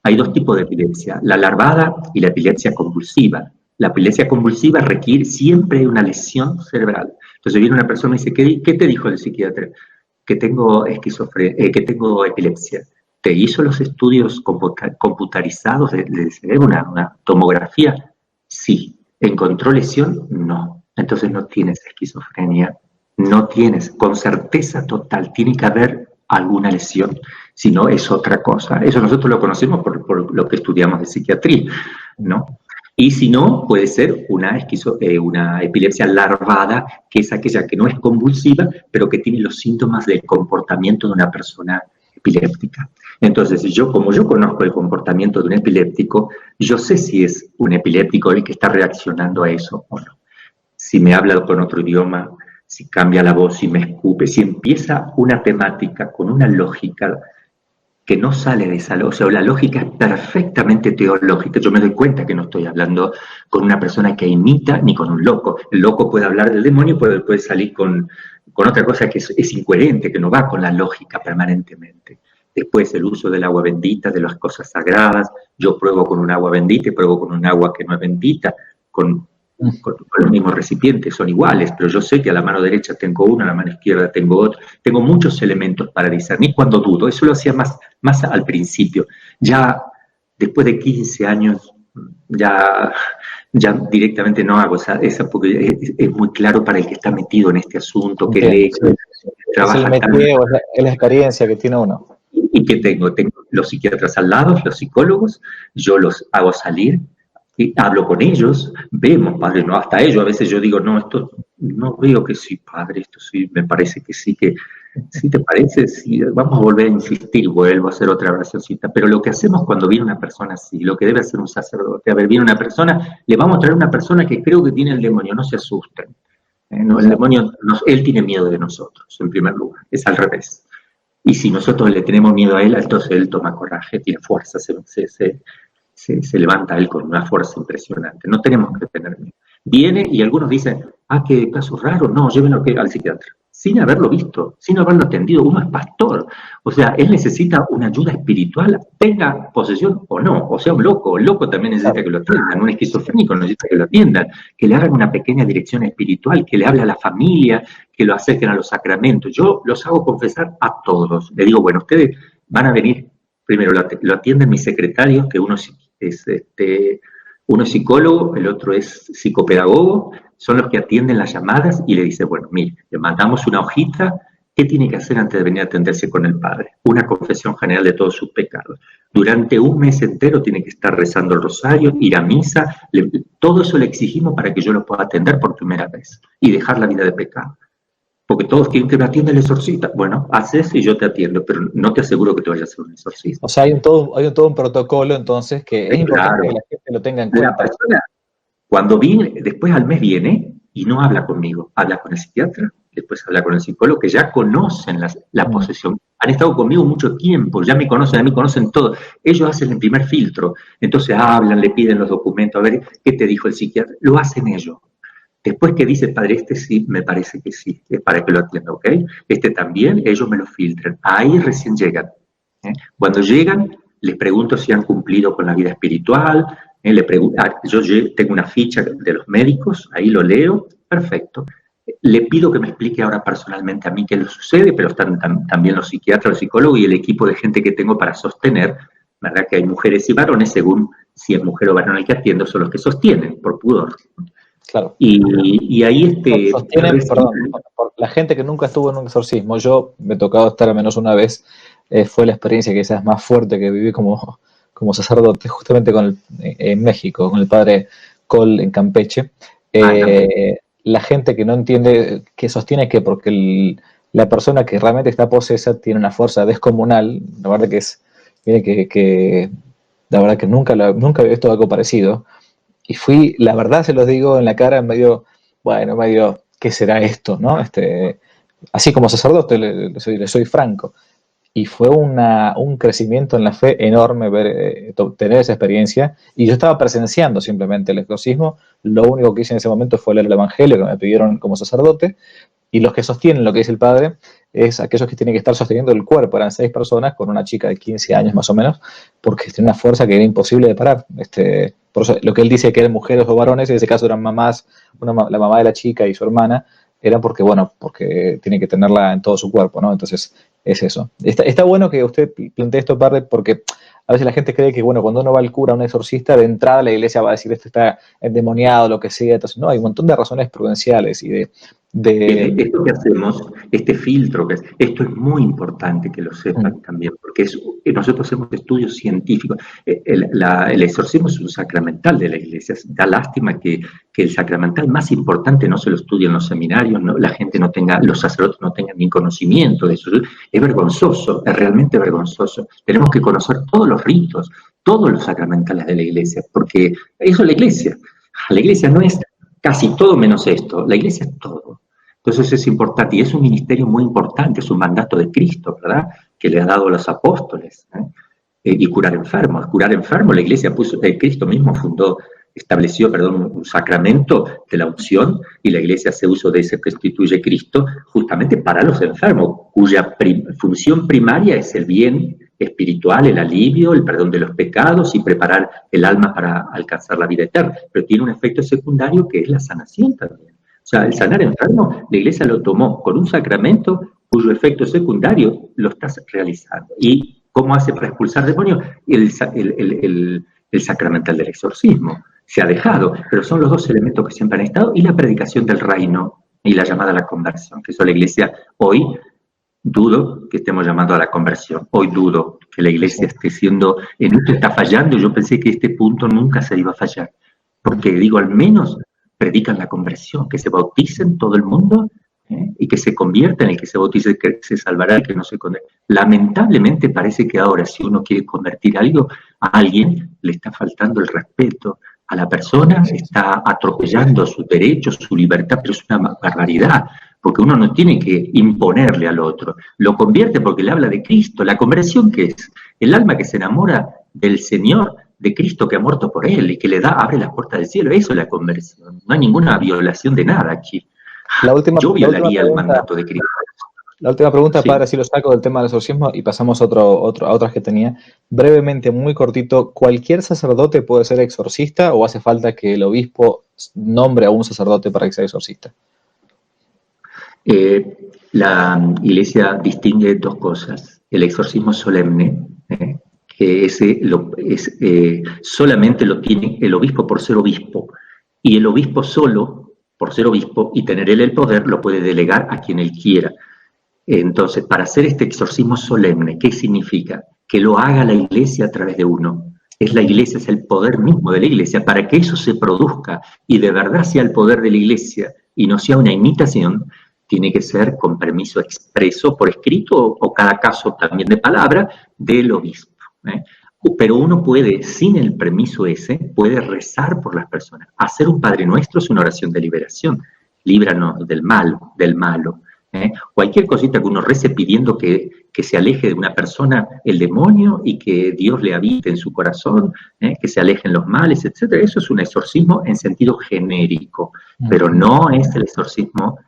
Hay dos tipos de epilepsia, la larvada y la epilepsia convulsiva. La epilepsia convulsiva requiere siempre una lesión cerebral. Entonces viene una persona y dice, ¿qué te dijo el psiquiatra? Que tengo epilepsia. ¿Te hizo los estudios computarizados del cerebro, una tomografía? Sí. ¿Encontró lesión? No. Entonces no tienes esquizofrenia. No tienes, con certeza total, tiene que haber alguna lesión, si no es otra cosa. Eso nosotros lo conocemos por lo que estudiamos de psiquiatría, ¿no? Y si no, puede ser una epilepsia larvada, que es aquella que no es convulsiva, pero que tiene los síntomas del comportamiento de una persona epiléptica. Entonces, como yo conozco el comportamiento de un epiléptico, yo sé si es un epiléptico el que está reaccionando a eso o no. Si me habla con otro idioma, si cambia la voz, si me escupe, si empieza una temática con una lógica que no sale de esa lógica, o sea, la lógica es perfectamente teológica. Yo me doy cuenta que no estoy hablando con una persona que imita ni con un loco. El loco puede hablar del demonio, puede salir con otra cosa que es incoherente, que no va con la lógica permanentemente. Después el uso del agua bendita, de las cosas sagradas. Yo pruebo con un agua bendita y pruebo con un agua que no es bendita, con los mismos recipientes, son iguales, pero yo sé que a la mano derecha tengo uno, a la mano izquierda tengo otro. Tengo muchos elementos para discernir cuando dudo. Eso lo hacía más al principio. Ya después de 15 años, ya directamente no hago esa porque es muy claro para el que está metido en este asunto, que lee, trabaja. Es la experiencia que tiene uno. Y que tengo los psiquiatras al lado, los psicólogos, yo los hago salir, y hablo con ellos, vemos, padre, no, hasta ellos, a veces yo digo, no, esto no veo que sí, padre, esto sí, me parece que sí, que sí te parece, sí, vamos a volver a insistir, vuelvo a hacer otra oracióncita, pero lo que hacemos cuando viene una persona así, lo que debe hacer un sacerdote, a ver, viene una persona, le vamos a traer una persona que creo que tiene el demonio, no se asusten, no, el demonio, él tiene miedo de nosotros, en primer lugar, es al revés, y si nosotros le tenemos miedo a él, entonces él toma coraje, tiene fuerza, se levanta él con una fuerza impresionante. No tenemos que tener miedo. Viene y algunos dicen, qué caso raro, no, llévenlo al psiquiatra. Sin haberlo visto, sin haberlo atendido, uno es pastor. O sea, él necesita una ayuda espiritual, tenga posesión o no, o sea, un loco. El loco también necesita que lo atiendan, un esquizofrénico necesita que lo atiendan, que le hagan una pequeña dirección espiritual, que le hable a la familia, que lo acerquen a los sacramentos. Yo los hago confesar a todos. Le digo, bueno, ustedes van a venir, primero lo atienden mis secretarios, que uno es psicólogo, el otro es psicopedagogo, son los que atienden las llamadas y le dicen, bueno, mire, le mandamos una hojita ¿Qué tiene que hacer antes de venir a atenderse con el Padre? Una confesión general de todos sus pecados. Durante un mes entero tiene que estar rezando el rosario, ir a misa, todo eso le exigimos para que yo lo pueda atender por primera vez y dejar la vida de pecado. Porque todos quieren que me atienda el exorcista. Bueno, haces y yo te atiendo, pero no te aseguro que te vayas a ser un exorcista. O sea, hay todo un protocolo, entonces, que es importante que la gente lo tenga en La cuenta. persona, cuando viene, después al mes viene y no habla conmigo, habla con el psiquiatra, después habla con el psicólogo, que ya conocen la posesión, han estado conmigo mucho tiempo, ya me conocen, a mí conocen todo. Ellos hacen el primer filtro, entonces hablan, le piden los documentos, a ver qué te dijo el psiquiatra, lo hacen ellos. Después que dice el padre, este sí, me parece que sí, es para que lo atienda, ¿ok? Este también, ellos me lo filtran. Ahí recién llegan. Cuando llegan, les pregunto si han cumplido con la vida espiritual. Yo tengo una ficha de los médicos, ahí lo leo, perfecto. Le pido que me explique ahora personalmente a mí qué le sucede, pero están también los psiquiatras, los psicólogos y el equipo de gente que tengo para sostener, ¿verdad? Que hay mujeres y varones, según si es mujer o varón el que atiendo, son los que sostienen, por pudor. Claro. Y ahí sostienen, perdón, por la gente que nunca estuvo en un exorcismo, yo me he tocado estar al menos una vez, fue la experiencia quizás más fuerte que viví como sacerdote, justamente en México, con el padre Col en Campeche. La gente que no entiende, que sostiene que porque la persona que realmente está posesa tiene una fuerza descomunal, la verdad la verdad que nunca había visto algo parecido. Y la verdad se los digo en la cara, medio, ¿qué será esto? ¿No? Así como sacerdote, le soy franco. Y fue un crecimiento en la fe enorme tener esa experiencia. Y yo estaba presenciando simplemente el exorcismo. Lo único que hice en ese momento fue leer el Evangelio que me pidieron como sacerdote. Y los que sostienen lo que dice el padre es aquellos que tienen que estar sosteniendo el cuerpo. Eran 6 personas con una chica de 15 años más o menos, porque tiene una fuerza que era imposible de parar. Por eso lo que él dice que eran mujeres o varones, en ese caso eran mamás, la mamá de la chica y su hermana, era porque tiene que tenerla en todo su cuerpo, ¿no? Entonces, es eso. Está bueno que usted plantee esto, padre, porque a veces la gente cree que, cuando uno va al cura, a un exorcista, de entrada la iglesia va a decir esto está endemoniado, lo que sea. Entonces, no, hay un montón de razones prudenciales y Esto que hacemos, este filtro, esto es muy importante que lo sepan también, porque nosotros hacemos estudios científicos. El exorcismo es un sacramental de la iglesia. Da lástima que el sacramental más importante no se lo estudia en los seminarios, los sacerdotes no tengan ni conocimiento de eso. Es vergonzoso, es realmente vergonzoso. Tenemos que conocer todos los ritos, todos los sacramentales de la iglesia, porque eso es la iglesia. La iglesia no es casi todo menos esto, la iglesia es todo. Entonces es importante, y es un ministerio muy importante, es un mandato de Cristo, ¿verdad? Que le ha dado a los apóstoles. Y curar enfermos. Curar enfermos, la iglesia Cristo mismo estableció un sacramento de la unción, y la iglesia hace uso de ese que instituye Cristo justamente para los enfermos, cuya función primaria es el bien espiritual, el alivio, el perdón de los pecados y preparar el alma para alcanzar la vida eterna. Pero tiene un efecto secundario que es la sanación también. O sea, el sanar enfermo, la iglesia lo tomó con un sacramento cuyo efecto secundario lo estás realizando. ¿Y cómo hace para expulsar demonios? El sacramental del exorcismo. Se ha dejado, pero son los dos elementos que siempre han estado, y la predicación del reino y la llamada a la conversión, que eso la iglesia hoy dudo que estemos llamando a la conversión. Hoy dudo que la iglesia esté en esto está fallando. Yo pensé que este punto nunca se iba a fallar, porque digo, al menos predican la conversión, que se bauticen todo el mundo y que se conviertan, el que se bautice que se salvará, el que no se condena. Lamentablemente parece que ahora, si uno quiere convertir a alguien, le está faltando el respeto a la persona, está atropellando sus derechos, su libertad, pero es una barbaridad, porque uno no tiene que imponerle al otro, lo convierte porque le habla de Cristo. La conversión, ¿qué es? El alma que se enamora del Señor, de Cristo que ha muerto por él y que abre las puertas del cielo. Eso es la conversión. No hay ninguna violación de nada aquí. Yo violaría el mandato de Cristo. La última pregunta, sí. Padre, si lo saco del tema del exorcismo y pasamos a otras que tenía. Brevemente, muy cortito, ¿cualquier sacerdote puede ser exorcista o hace falta que el obispo nombre a un sacerdote para que sea exorcista? La iglesia distingue dos cosas. El exorcismo solemne, que solamente lo tiene el obispo por ser obispo, y el obispo solo, por ser obispo y tener él el poder, lo puede delegar a quien él quiera. Entonces, para hacer este exorcismo solemne, ¿qué significa? Que lo haga la iglesia a través de uno. Es la iglesia, es el poder mismo de la iglesia. Para que eso se produzca y de verdad sea el poder de la iglesia y no sea una imitación, tiene que ser con permiso expreso por escrito o cada caso también de palabra del obispo. Pero uno puede, sin el permiso ese, puede rezar por las personas. Hacer un Padre Nuestro es una oración de liberación. Líbranos del malo, del malo. Cualquier cosita que uno rece pidiendo que se aleje de una persona el demonio y que Dios le habite en su corazón, que se alejen los males, etc. Eso es un exorcismo en sentido genérico, pero no es el exorcismo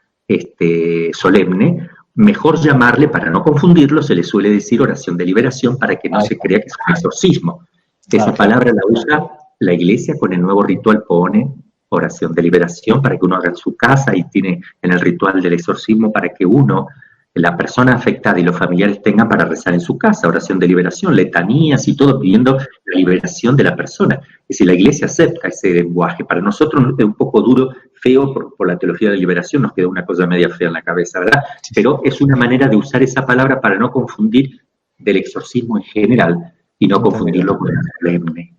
solemne. Mejor llamarle, para no confundirlo, se le suele decir oración de liberación para que no se crea que es un exorcismo. Esa palabra la usa la iglesia con el nuevo ritual, pone oración de liberación para que uno haga en su casa y tiene en el ritual del exorcismo para que uno, la persona afectada y los familiares tengan para rezar en su casa, oración de liberación, letanías y todo pidiendo la liberación de la persona. Es decir, la iglesia acepta ese lenguaje. Para nosotros es un poco duro, feo por la teología de liberación, nos queda una cosa media fea en la cabeza, ¿verdad? Pero es una manera de usar esa palabra para no confundir del exorcismo en general y no confundirlo con el solemne.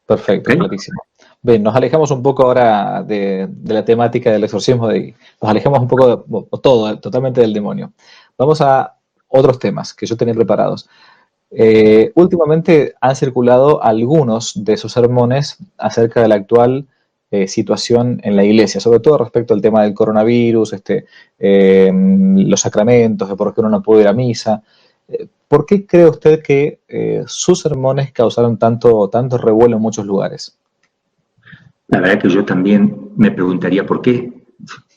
Perfecto, ¿okay? Clarísimo. Bien, nos alejamos un poco ahora de la temática del exorcismo, nos alejamos un poco totalmente del demonio. Vamos a otros temas que yo tenía preparados. Últimamente han circulado algunos de sus sermones acerca de la actual situación en la iglesia, sobre todo respecto al tema del coronavirus, los sacramentos, de por qué uno no puede ir a misa. ¿Por qué cree usted que sus sermones causaron tanto revuelo en muchos lugares? La verdad que yo también me preguntaría por qué.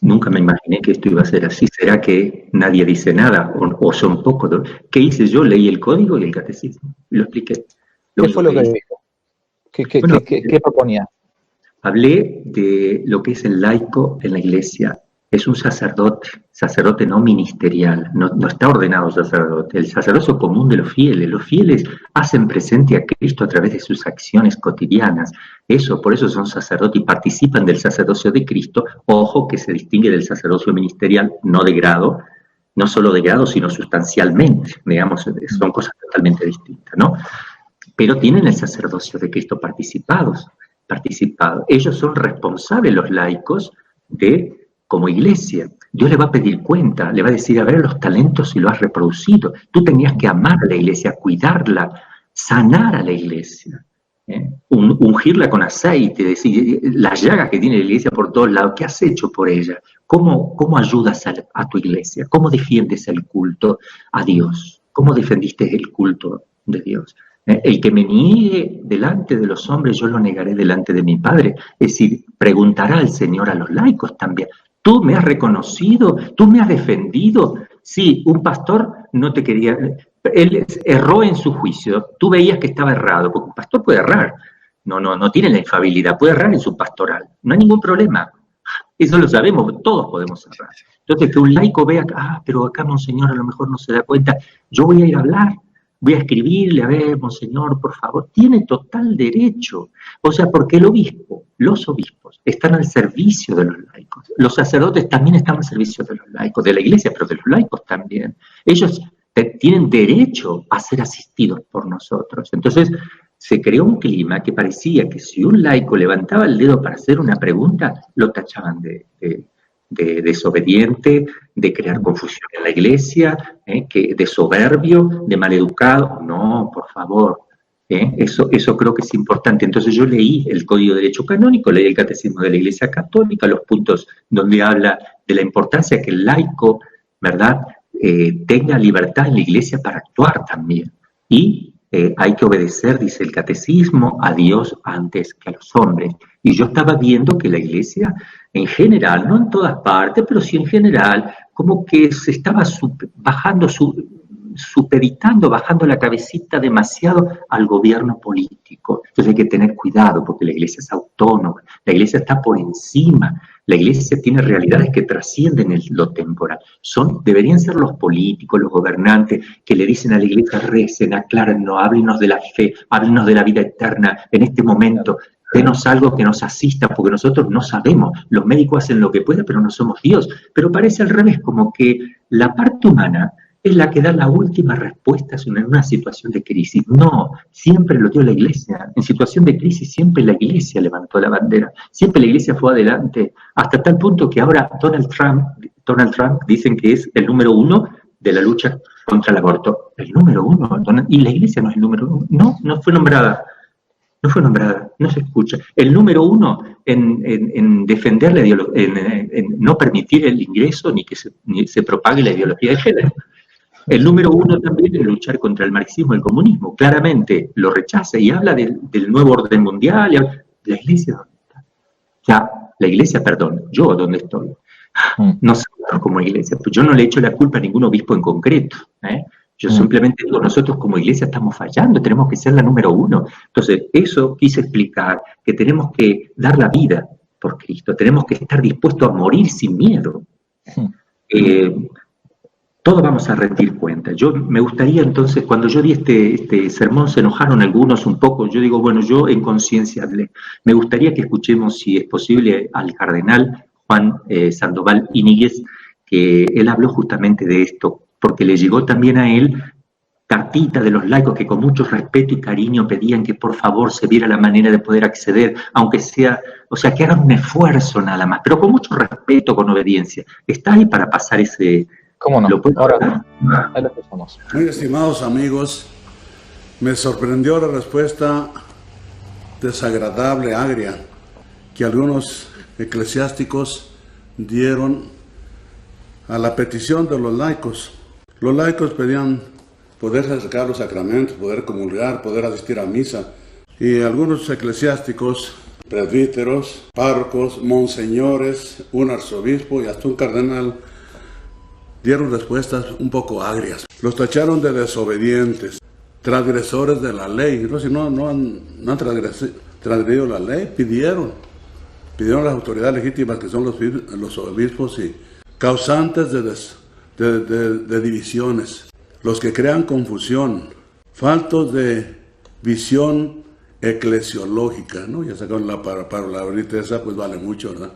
Nunca me imaginé que esto iba a ser así. ¿Será que nadie dice nada? ¿O son pocos? ¿Qué hice yo? Leí el código y el catecismo. Y lo expliqué. ¿Qué fue lo que dijo? ¿Qué proponía? Hablé de lo que es el laico en la iglesia. Es un sacerdote no ministerial, no está ordenado sacerdote. El sacerdocio común de los fieles hacen presente a Cristo a través de sus acciones cotidianas. Por eso son sacerdotes y participan del sacerdocio de Cristo. Ojo que se distingue del sacerdocio ministerial, no de grado, no solo de grado, sino sustancialmente, digamos, son cosas totalmente distintas, ¿no? Pero tienen el sacerdocio de Cristo participado. Ellos son responsables, los laicos, como iglesia. Dios le va a pedir cuenta, le va a decir, a ver los talentos si lo has reproducido. Tú tenías que amar a la iglesia, cuidarla, sanar a la iglesia, ungirla con aceite, decir, las llagas que tiene la iglesia por todos lados, ¿qué has hecho por ella? ¿Cómo ayudas a tu iglesia? ¿Cómo defiendes el culto a Dios? ¿Cómo defendiste el culto de Dios? El que me niegue delante de los hombres, yo lo negaré delante de mi Padre. Es decir, preguntará al Señor a los laicos también. ¿Tú me has reconocido? ¿Tú me has defendido? Sí, un pastor no te quería... Él erró en su juicio. Tú veías que estaba errado, porque un pastor puede errar. No tiene la infalibilidad, puede errar en su pastoral. No hay ningún problema. Eso lo sabemos, todos podemos errar. Entonces, que un laico vea, pero acá Monseñor a lo mejor no se da cuenta. Yo voy a ir a hablar. Voy a escribirle, a ver, Monseñor, por favor, tiene total derecho. O sea, porque los obispos están al servicio de los laicos. Los sacerdotes también están al servicio de los laicos, de la iglesia, pero de los laicos también. Ellos tienen derecho a ser asistidos por nosotros. Entonces, se creó un clima que parecía que si un laico levantaba el dedo para hacer una pregunta, lo tachaban de desobediente, de crear confusión en la iglesia, de soberbio, de maleducado. No, por favor, eso creo que es importante. Entonces yo leí el Código de Derecho Canónico, leí el Catecismo de la Iglesia Católica, los puntos donde habla de la importancia que el laico, ¿verdad?, tenga libertad en la iglesia para actuar también. Y hay que obedecer, dice el Catecismo, a Dios antes que a los hombres. Y yo estaba viendo que la iglesia, en general, no en todas partes, pero sí en general, como que se estaba supeditando, bajando la cabecita demasiado al gobierno político. Entonces hay que tener cuidado, porque la iglesia es autónoma, la iglesia está por encima, la iglesia tiene realidades que trascienden lo temporal. Deberían ser los políticos, los gobernantes, que le dicen a la iglesia, recen, aclárennos, háblenos de la fe, háblenos de la vida eterna, en este momento denos algo que nos asista, porque nosotros no sabemos, los médicos hacen lo que pueden, pero no somos Dios. Pero parece al revés, como que la parte humana es la que da la última respuesta en una situación de crisis. No, siempre lo dio la Iglesia. En situación de crisis siempre la Iglesia levantó la bandera, siempre la Iglesia fue adelante, hasta tal punto que ahora Donald Trump dicen que es el número 1 de la lucha contra el aborto. El número 1, y la Iglesia no es el número 1, no fue nombrada. No fue nombrada, no se escucha. El número 1 en defender la ideología, en no permitir el ingreso ni que se propague la ideología de género. El número 1 también en luchar contra el marxismo y el comunismo. Claramente lo rechaza y habla del nuevo orden mundial. La Iglesia, ¿dónde está? Ya, la Iglesia, perdón, yo dónde estoy. Nosotros como Iglesia, pues yo no le echo la culpa a ningún obispo en concreto, Yo simplemente digo, nosotros como Iglesia estamos fallando, tenemos que ser la número 1. Entonces, eso quise explicar, que tenemos que dar la vida por Cristo, tenemos que estar dispuestos a morir sin miedo. Todos vamos a rendir cuenta. Yo me gustaría entonces, cuando yo di este sermón, se enojaron algunos un poco. Yo digo, bueno, yo en conciencia hablé. Me gustaría que escuchemos, si es posible, al cardenal Juan Sandoval Íñiguez, que él habló justamente de esto, porque le llegó también a él cartita de los laicos que con mucho respeto y cariño pedían que por favor se viera la manera de poder acceder, aunque sea, o sea, que hagan un esfuerzo nada más, pero con mucho respeto, con obediencia. ¿Está ahí para pasar ese...? ¿Cómo no? Ahora, ahí lo escuchamos. Muy estimados amigos, me sorprendió la respuesta desagradable, agria, que algunos eclesiásticos dieron a la petición de los laicos. Los laicos pedían poder acercar los sacramentos, poder comulgar, poder asistir a misa. Y algunos eclesiásticos, presbíteros, párrocos, monseñores, un arzobispo y hasta un cardenal dieron respuestas un poco agrias. Los tacharon de desobedientes, transgresores de la ley. Entonces no han transgredido la ley, pidieron a las autoridades legítimas, que son los obispos, y causantes de divisiones, los que crean confusión, faltos de visión eclesiológica, ¿no? Ya sacaron la palabrita esa, pues vale mucho, ¿verdad?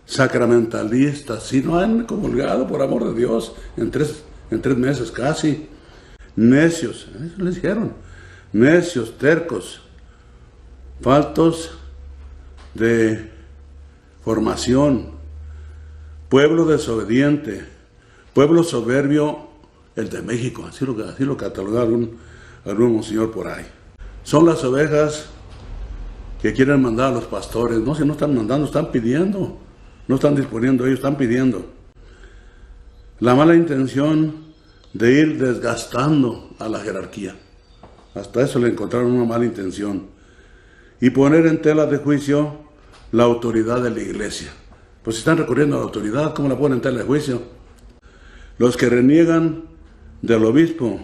Sacramentalistas, si no han comulgado, por amor de Dios, en tres meses casi. Necios, eso les dijeron, necios, tercos, faltos de formación, pueblo desobediente, pueblo soberbio, el de México, así lo catalogaron algún monseñor por ahí. Son las ovejas que quieren mandar a los pastores. No, si no están mandando, están pidiendo. No están disponiendo, ellos están pidiendo. La mala intención de ir desgastando a la jerarquía. Hasta eso le encontraron una mala intención. Y poner en tela de juicio la autoridad de la iglesia. Pues si están recurriendo a la autoridad, ¿cómo la ponen en tela de juicio? Los que reniegan del obispo,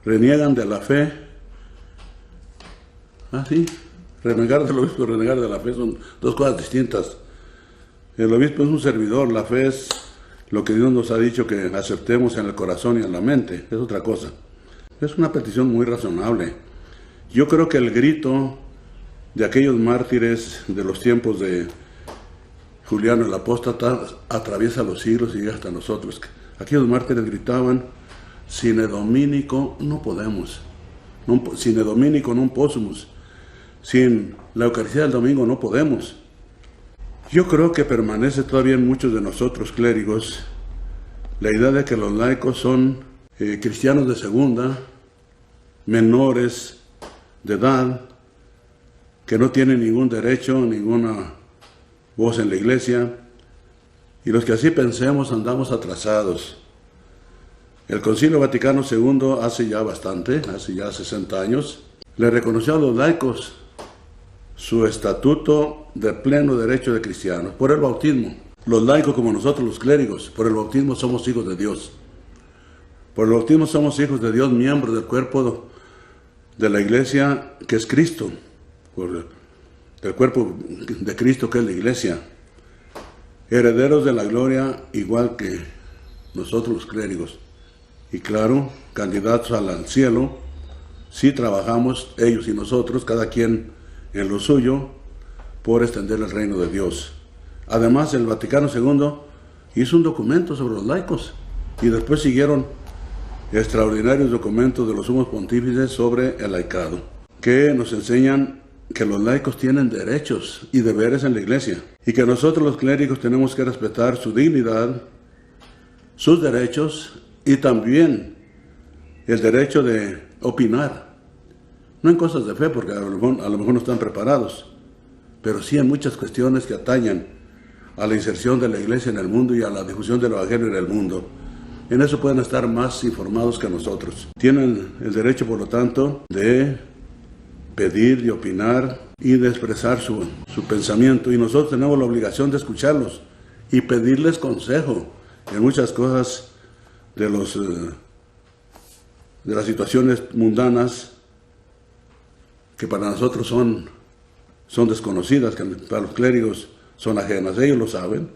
reniegan de la fe. Ah, sí, renegar del obispo y renegar de la fe son dos cosas distintas. El obispo es un servidor, la fe es lo que Dios nos ha dicho que aceptemos en el corazón y en la mente, es otra cosa. Es una petición muy razonable. Yo creo que el grito de aquellos mártires de los tiempos de Juliano el Apóstata atraviesa los siglos y llega hasta nosotros. Aquellos mártires gritaban, sine dominico no podemos, sine dominico non possumus, sin la Eucaristía del domingo no podemos. Yo creo que permanece todavía en muchos de nosotros clérigos la idea de que los laicos son cristianos de segunda, menores de edad, que no tienen ningún derecho, ninguna voz en la iglesia, y los que así pensemos andamos atrasados. El Concilio Vaticano II hace ya 60 años, le reconoció a los laicos su estatuto de pleno derecho de cristianos, por el bautismo. Los laicos, como nosotros los clérigos, por el bautismo somos hijos de Dios. Por el bautismo somos hijos de Dios, miembros del cuerpo de la iglesia, que es Cristo. Del cuerpo de Cristo, que es la iglesia. Herederos de la gloria, igual que nosotros los clérigos. Y claro, candidatos al cielo, si trabajamos, ellos y nosotros, cada quien en lo suyo por extender el reino de Dios. Además, el Vaticano II hizo un documento sobre los laicos y después siguieron extraordinarios documentos de los sumos pontífices sobre el laicado, que nos enseñan que los laicos tienen derechos y deberes en la iglesia y que nosotros los clérigos tenemos que respetar su dignidad, sus derechos y también el derecho de opinar, no en cosas de fe porque a lo mejor no están preparados, pero sí en muchas cuestiones que atañan a la inserción de la iglesia en el mundo y a la difusión del evangelio en el mundo. En eso pueden estar más informados que nosotros. Tienen el derecho, por lo tanto, de pedir, de opinar y de expresar su pensamiento. Y nosotros tenemos la obligación de escucharlos y pedirles consejo en muchas cosas de las situaciones mundanas que para nosotros son desconocidas, que para los clérigos son ajenas. Ellos lo saben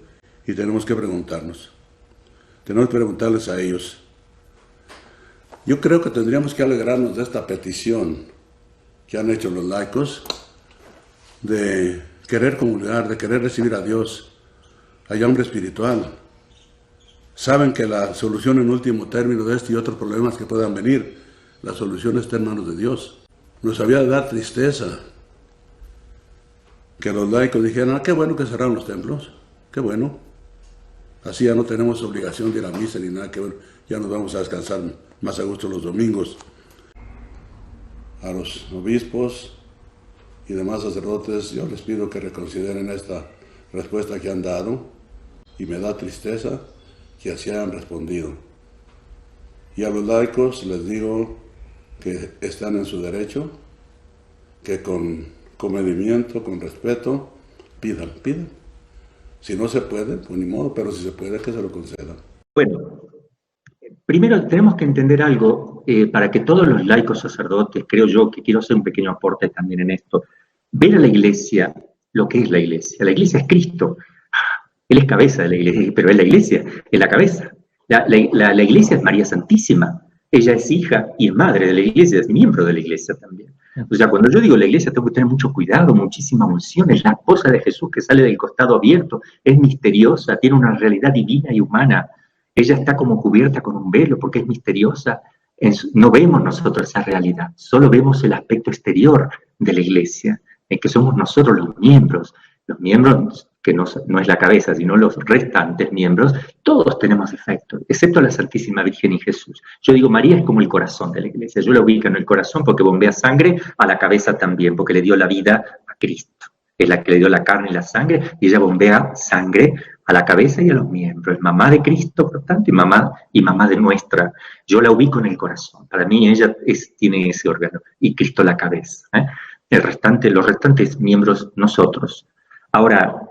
y tenemos que preguntarnos. Tenemos que preguntarles a ellos. Yo creo que tendríamos que alegrarnos de esta petición que han hecho los laicos de querer comulgar, de querer recibir a Dios. Hay hambre espiritual. Saben que la solución en último término de este y otros problemas que puedan venir, la solución está en manos de Dios. Nos había de dar tristeza que los laicos dijeran, qué bueno que cerraron los templos, qué bueno. Así ya no tenemos obligación de ir a misa ni nada, que bueno, ya nos vamos a descansar más a gusto los domingos. A los obispos y demás sacerdotes, yo les pido que reconsideren esta respuesta que han dado y me da tristeza que así hayan respondido. Y a los laicos les digo que están en su derecho, que con comedimiento, con respeto, pidan. Si no se puede, pues ni modo, pero si se puede, que se lo concedan. Bueno, primero tenemos que entender algo, para que todos los laicos sacerdotes, creo yo, que quiero hacer un pequeño aporte también en esto, ver a la iglesia, lo que es la iglesia. La iglesia es Cristo. Él es cabeza de la iglesia, pero es la iglesia, es la cabeza. La iglesia es María Santísima. Ella es hija y es madre de la iglesia, es miembro de la iglesia también. O sea, cuando yo digo la iglesia tengo que tener mucho cuidado, muchísima unción. Es la esposa de Jesús que sale del costado abierto, es misteriosa, tiene una realidad divina y humana. Ella está como cubierta con un velo porque es misteriosa. No vemos nosotros esa realidad, solo vemos el aspecto exterior de la iglesia, en que somos nosotros los miembros que no es la cabeza, sino los restantes miembros. Todos tenemos defectos, excepto la Santísima Virgen y Jesús. Yo digo, María es como el corazón de la iglesia. Yo la ubico en el corazón porque bombea sangre, a la cabeza también, porque le dio la vida a Cristo. Es la que le dio la carne y la sangre, y ella bombea sangre a la cabeza y a los miembros. Es mamá de Cristo, por tanto, y mamá de nuestra. Yo la ubico en el corazón. Para mí ella tiene ese órgano, y Cristo la cabeza. Los restantes miembros, nosotros. Ahora,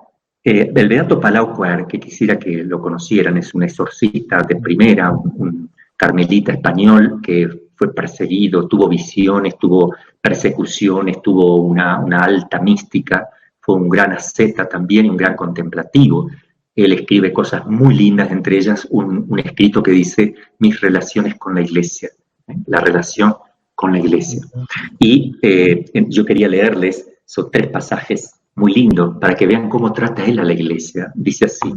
el beato Palau Quer, que quisiera que lo conocieran, es un exorcista de primera, un carmelita español que fue perseguido, tuvo visiones, tuvo persecuciones, tuvo una alta mística, fue un gran asceta también y un gran contemplativo. Él escribe cosas muy lindas, entre ellas un escrito que dice mis relaciones con la iglesia, la relación con la iglesia. Y yo quería leerles, son 3 pasajes muy lindos para que vean cómo trata él a la iglesia. Dice así: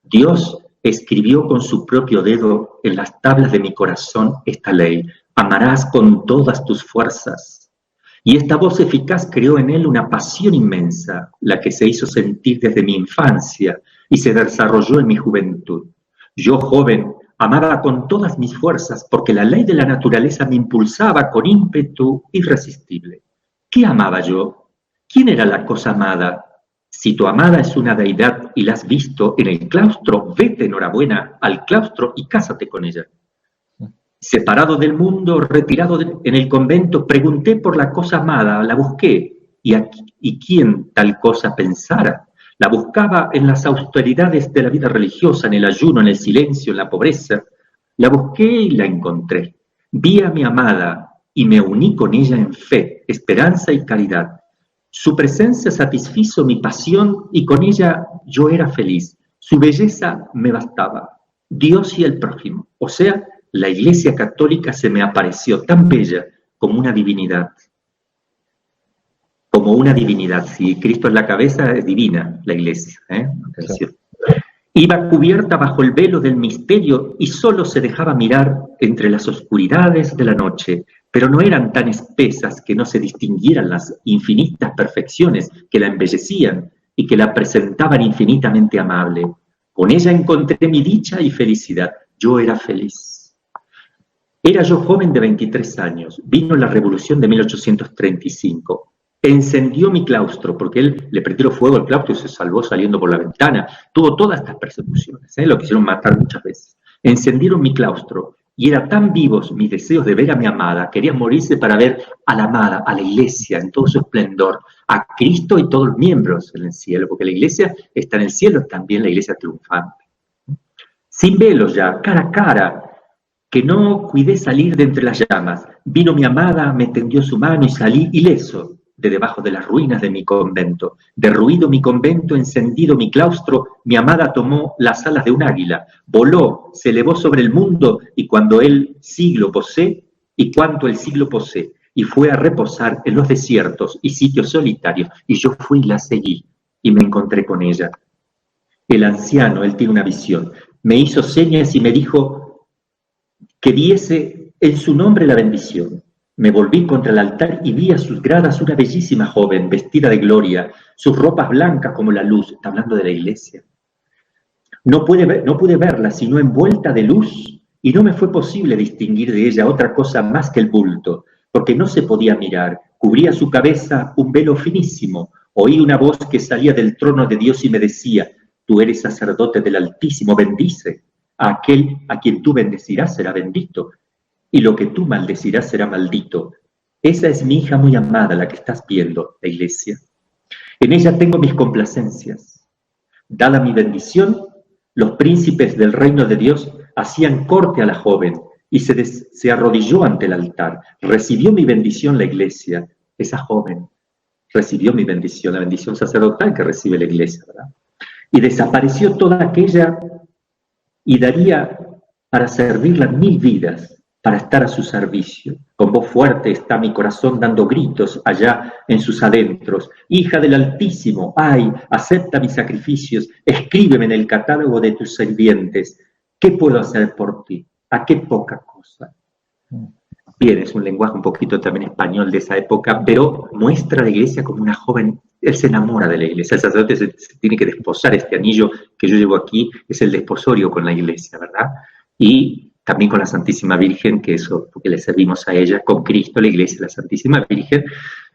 Dios escribió con su propio dedo en las tablas de mi corazón esta ley: amarás con todas tus fuerzas. Y esta voz eficaz creó en él una pasión inmensa, la que se hizo sentir desde mi infancia y se desarrolló en mi juventud. Yo, joven, amaba con todas mis fuerzas porque la ley de la naturaleza me impulsaba con ímpetu irresistible. ¿Qué amaba yo? ¿Quién era la cosa amada? Si tu amada es una deidad y la has visto en el claustro, vete enhorabuena al claustro y cásate con ella. Separado del mundo, retirado en el convento, pregunté por la cosa amada, la busqué, y quién tal cosa pensara. La buscaba en las austeridades de la vida religiosa, en el ayuno, en el silencio, en la pobreza. La busqué y la encontré. Vi a mi amada y me uní con ella en fe, esperanza y caridad. Su presencia satisfizo mi pasión y con ella yo era feliz. Su belleza me bastaba. Dios y el prójimo, o sea, la Iglesia Católica se me apareció tan bella como una divinidad. como una divinidad. Si Cristo es la cabeza, es divina la iglesia. Atención. Iba cubierta bajo el velo del misterio y solo se dejaba mirar entre las oscuridades de la noche, pero no eran tan espesas que no se distinguieran las infinitas perfecciones que la embellecían y que la presentaban infinitamente amable. Con ella encontré mi dicha y felicidad. Yo era feliz. Era yo joven de 23 años. Vino la revolución de 1835. Encendió mi claustro, porque él le prendió fuego al claustro y se salvó saliendo por la ventana. Tuvo todas estas persecuciones, lo quisieron matar muchas veces. Encendieron mi claustro y eran tan vivos mis deseos de ver a mi amada, quería morirse para ver a la amada, a la iglesia en todo su esplendor, a Cristo y todos los miembros en el cielo, porque la iglesia está en el cielo, también la iglesia triunfante. Sin velos ya, cara a cara, que no cuidé salir de entre las llamas. Vino mi amada, me tendió su mano y salí ileso de debajo de las ruinas de mi convento. Derruido mi convento, encendido mi claustro, mi amada tomó las alas de un águila, voló, se elevó sobre el mundo, y cuando el siglo posee, y cuanto el siglo posee, y fue a reposar en los desiertos y sitios solitarios, y yo fui y la seguí, y me encontré con ella. El anciano, él tiene una visión, me hizo señas y me dijo que diese en su nombre la bendición. Me volví contra el altar y vi a sus gradas una bellísima joven, vestida de gloria, sus ropas blancas como la luz. Está hablando de la iglesia. No pude verla sino envuelta de luz, y no me fue posible distinguir de ella otra cosa más que el bulto, porque no se podía mirar. Cubría su cabeza un velo finísimo. Oí una voz que salía del trono de Dios y me decía: tú eres sacerdote del Altísimo, bendice. A aquel a quien tú bendecirás será bendito, y lo que tú maldecirás será maldito. Esa es mi hija muy amada, la que estás viendo, la iglesia. En ella tengo mis complacencias. Dada mi bendición, los príncipes del reino de Dios hacían corte a la joven y se arrodilló ante el altar. Recibió mi bendición la iglesia, esa joven recibió mi bendición, la bendición sacerdotal que recibe la iglesia, ¿verdad? Y desapareció toda aquella y daría para servirla 1000 vidas, para estar a su servicio. Con voz fuerte está mi corazón dando gritos allá en sus adentros. Hija del Altísimo, ay, acepta mis sacrificios, escríbeme en el catálogo de tus sirvientes. ¿Qué puedo hacer por ti? ¿A qué poca cosa? Bien, es un lenguaje un poquito también español de esa época, pero muestra a la iglesia como una joven. Él se enamora de la iglesia, el sacerdote se tiene que desposar. Este anillo que yo llevo aquí es el desposorio con la iglesia, ¿verdad? Y también con la Santísima Virgen, que eso, porque le servimos a ella, con Cristo, la iglesia, la Santísima Virgen.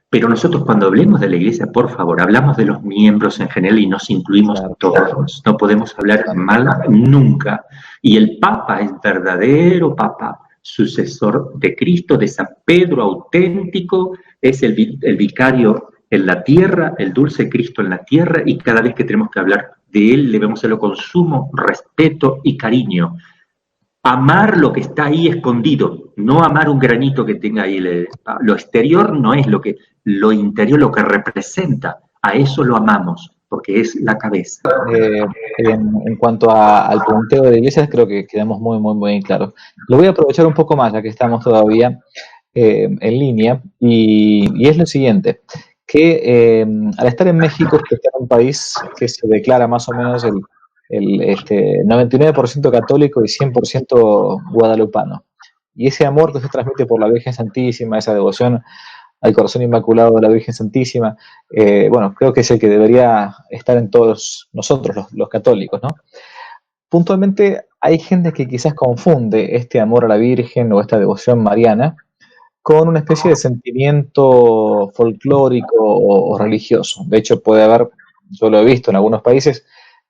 Pero nosotros cuando hablemos de la iglesia, por favor, hablamos de los miembros en general y nos incluimos todos. No podemos hablar mal nunca. Y el Papa es verdadero Papa, sucesor de Cristo, de San Pedro, auténtico, es el vicario en la tierra, el dulce Cristo en la tierra, y cada vez que tenemos que hablar de él, debemos hacerlo con sumo respeto y cariño. Amar lo que está ahí escondido, no amar un granito que tenga ahí. Lo exterior no es lo interior, lo que representa. A eso lo amamos, porque es la cabeza. En cuanto al punteo de iglesias, creo que quedamos muy, muy, muy claros. Lo voy a aprovechar un poco más, ya que estamos todavía en línea, y es lo siguiente, que al estar en México, que está en un país que se declara más o menos el 99% católico y 100% guadalupano. Y ese amor que se transmite por la Virgen Santísima, esa devoción al corazón inmaculado de la Virgen Santísima, bueno, creo que es el que debería estar en todos nosotros, los católicos, ¿no? Puntualmente, hay gente que quizás confunde este amor a la Virgen o esta devoción mariana con una especie de sentimiento folclórico o religioso. De hecho, puede haber, yo lo he visto en algunos países,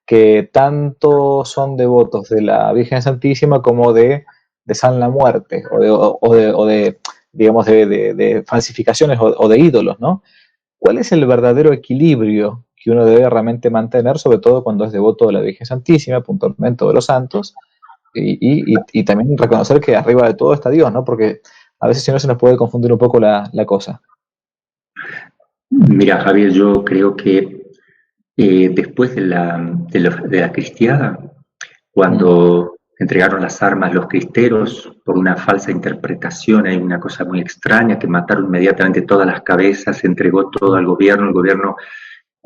que tanto son devotos de la Virgen Santísima como de San la Muerte, o de digamos, de falsificaciones o de ídolos, ¿no? ¿Cuál es el verdadero equilibrio que uno debe realmente mantener, sobre todo cuando es devoto de la Virgen Santísima, puntualmente de los santos, y también reconocer que arriba de todo está Dios, ¿no? Porque a veces si no se nos puede confundir un poco la cosa. Mira, Javier, yo creo que después de la cristiada, cuando entregaron las armas los cristeros por una falsa interpretación. Hay una cosa muy extraña, que mataron inmediatamente todas las cabezas, se entregó todo al gobierno, el gobierno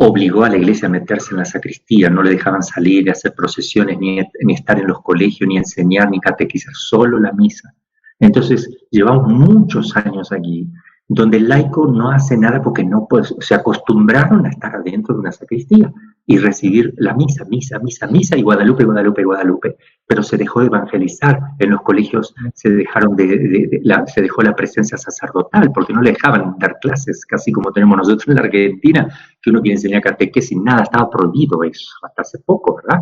obligó a la iglesia a meterse en la sacristía, no le dejaban salir, hacer procesiones, ni estar en los colegios, ni enseñar, ni catequizar, solo la misa. Entonces, llevamos muchos años aquí, donde el laico no hace nada porque no puede, se acostumbraron a estar adentro de una sacristía y recibir la misa, y Guadalupe, Guadalupe, Guadalupe, pero se dejó de evangelizar. En los colegios se dejó la presencia sacerdotal, porque no le dejaban dar clases, casi como tenemos nosotros en la Argentina, que uno quiere enseñar catequesis, nada, estaba prohibido eso, hasta hace poco, ¿verdad?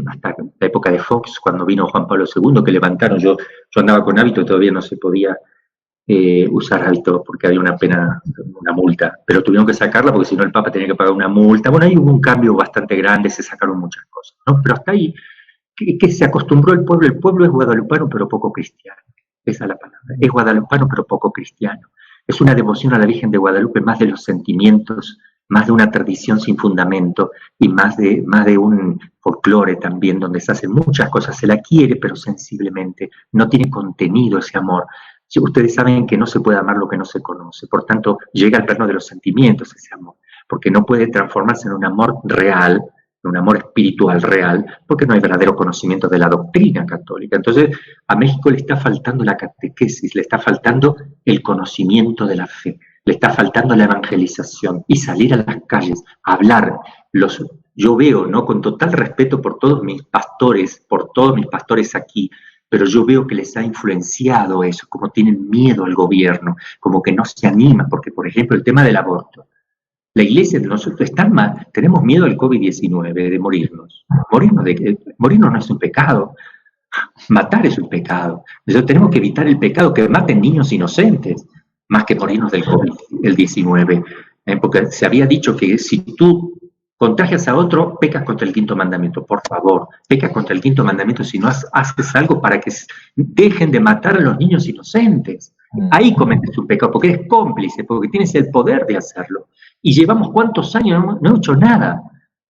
Hasta la época de Fox, cuando vino Juan Pablo II, que levantaron, yo andaba con hábito y todavía no se podía usar hábito porque había una pena, una multa, pero tuvieron que sacarla porque si no el Papa tenía que pagar una multa. Bueno, ahí hubo un cambio bastante grande, se sacaron muchas cosas, ¿no? Pero hasta ahí, que se acostumbró el pueblo es guadalupano pero poco cristiano, esa es la palabra, es guadalupano pero poco cristiano, es una devoción a la Virgen de Guadalupe más de los sentimientos, más de una tradición sin fundamento y más de un folclore también, donde se hacen muchas cosas, se la quiere pero sensiblemente, no tiene contenido ese amor. Ustedes saben que no se puede amar lo que no se conoce, por tanto llega al plano de los sentimientos ese amor, porque no puede transformarse en un amor real, en un amor espiritual real, porque no hay verdadero conocimiento de la doctrina católica. Entonces a México le está faltando la catequesis, le está faltando el conocimiento de la fe, le está faltando la evangelización y salir a las calles, a hablar. Yo veo, ¿no?, con total respeto por todos mis pastores aquí, pero yo veo que les ha influenciado eso, como tienen miedo al gobierno, como que no se animan, porque por ejemplo el tema del aborto, la iglesia de nosotros está mal, tenemos miedo al COVID-19, de morirnos. Morirnos no es un pecado, matar es un pecado. Entonces tenemos que evitar el pecado, que maten niños inocentes, más que morirnos del COVID-19. Porque se había dicho que si tú contagias a otro, pecas contra el quinto mandamiento. Por favor, pecas contra el quinto mandamiento si no haces algo para que dejen de matar a los niños inocentes. Ahí cometes un pecado, porque eres cómplice, porque tienes el poder de hacerlo. Y llevamos cuántos años, no hemos hecho nada.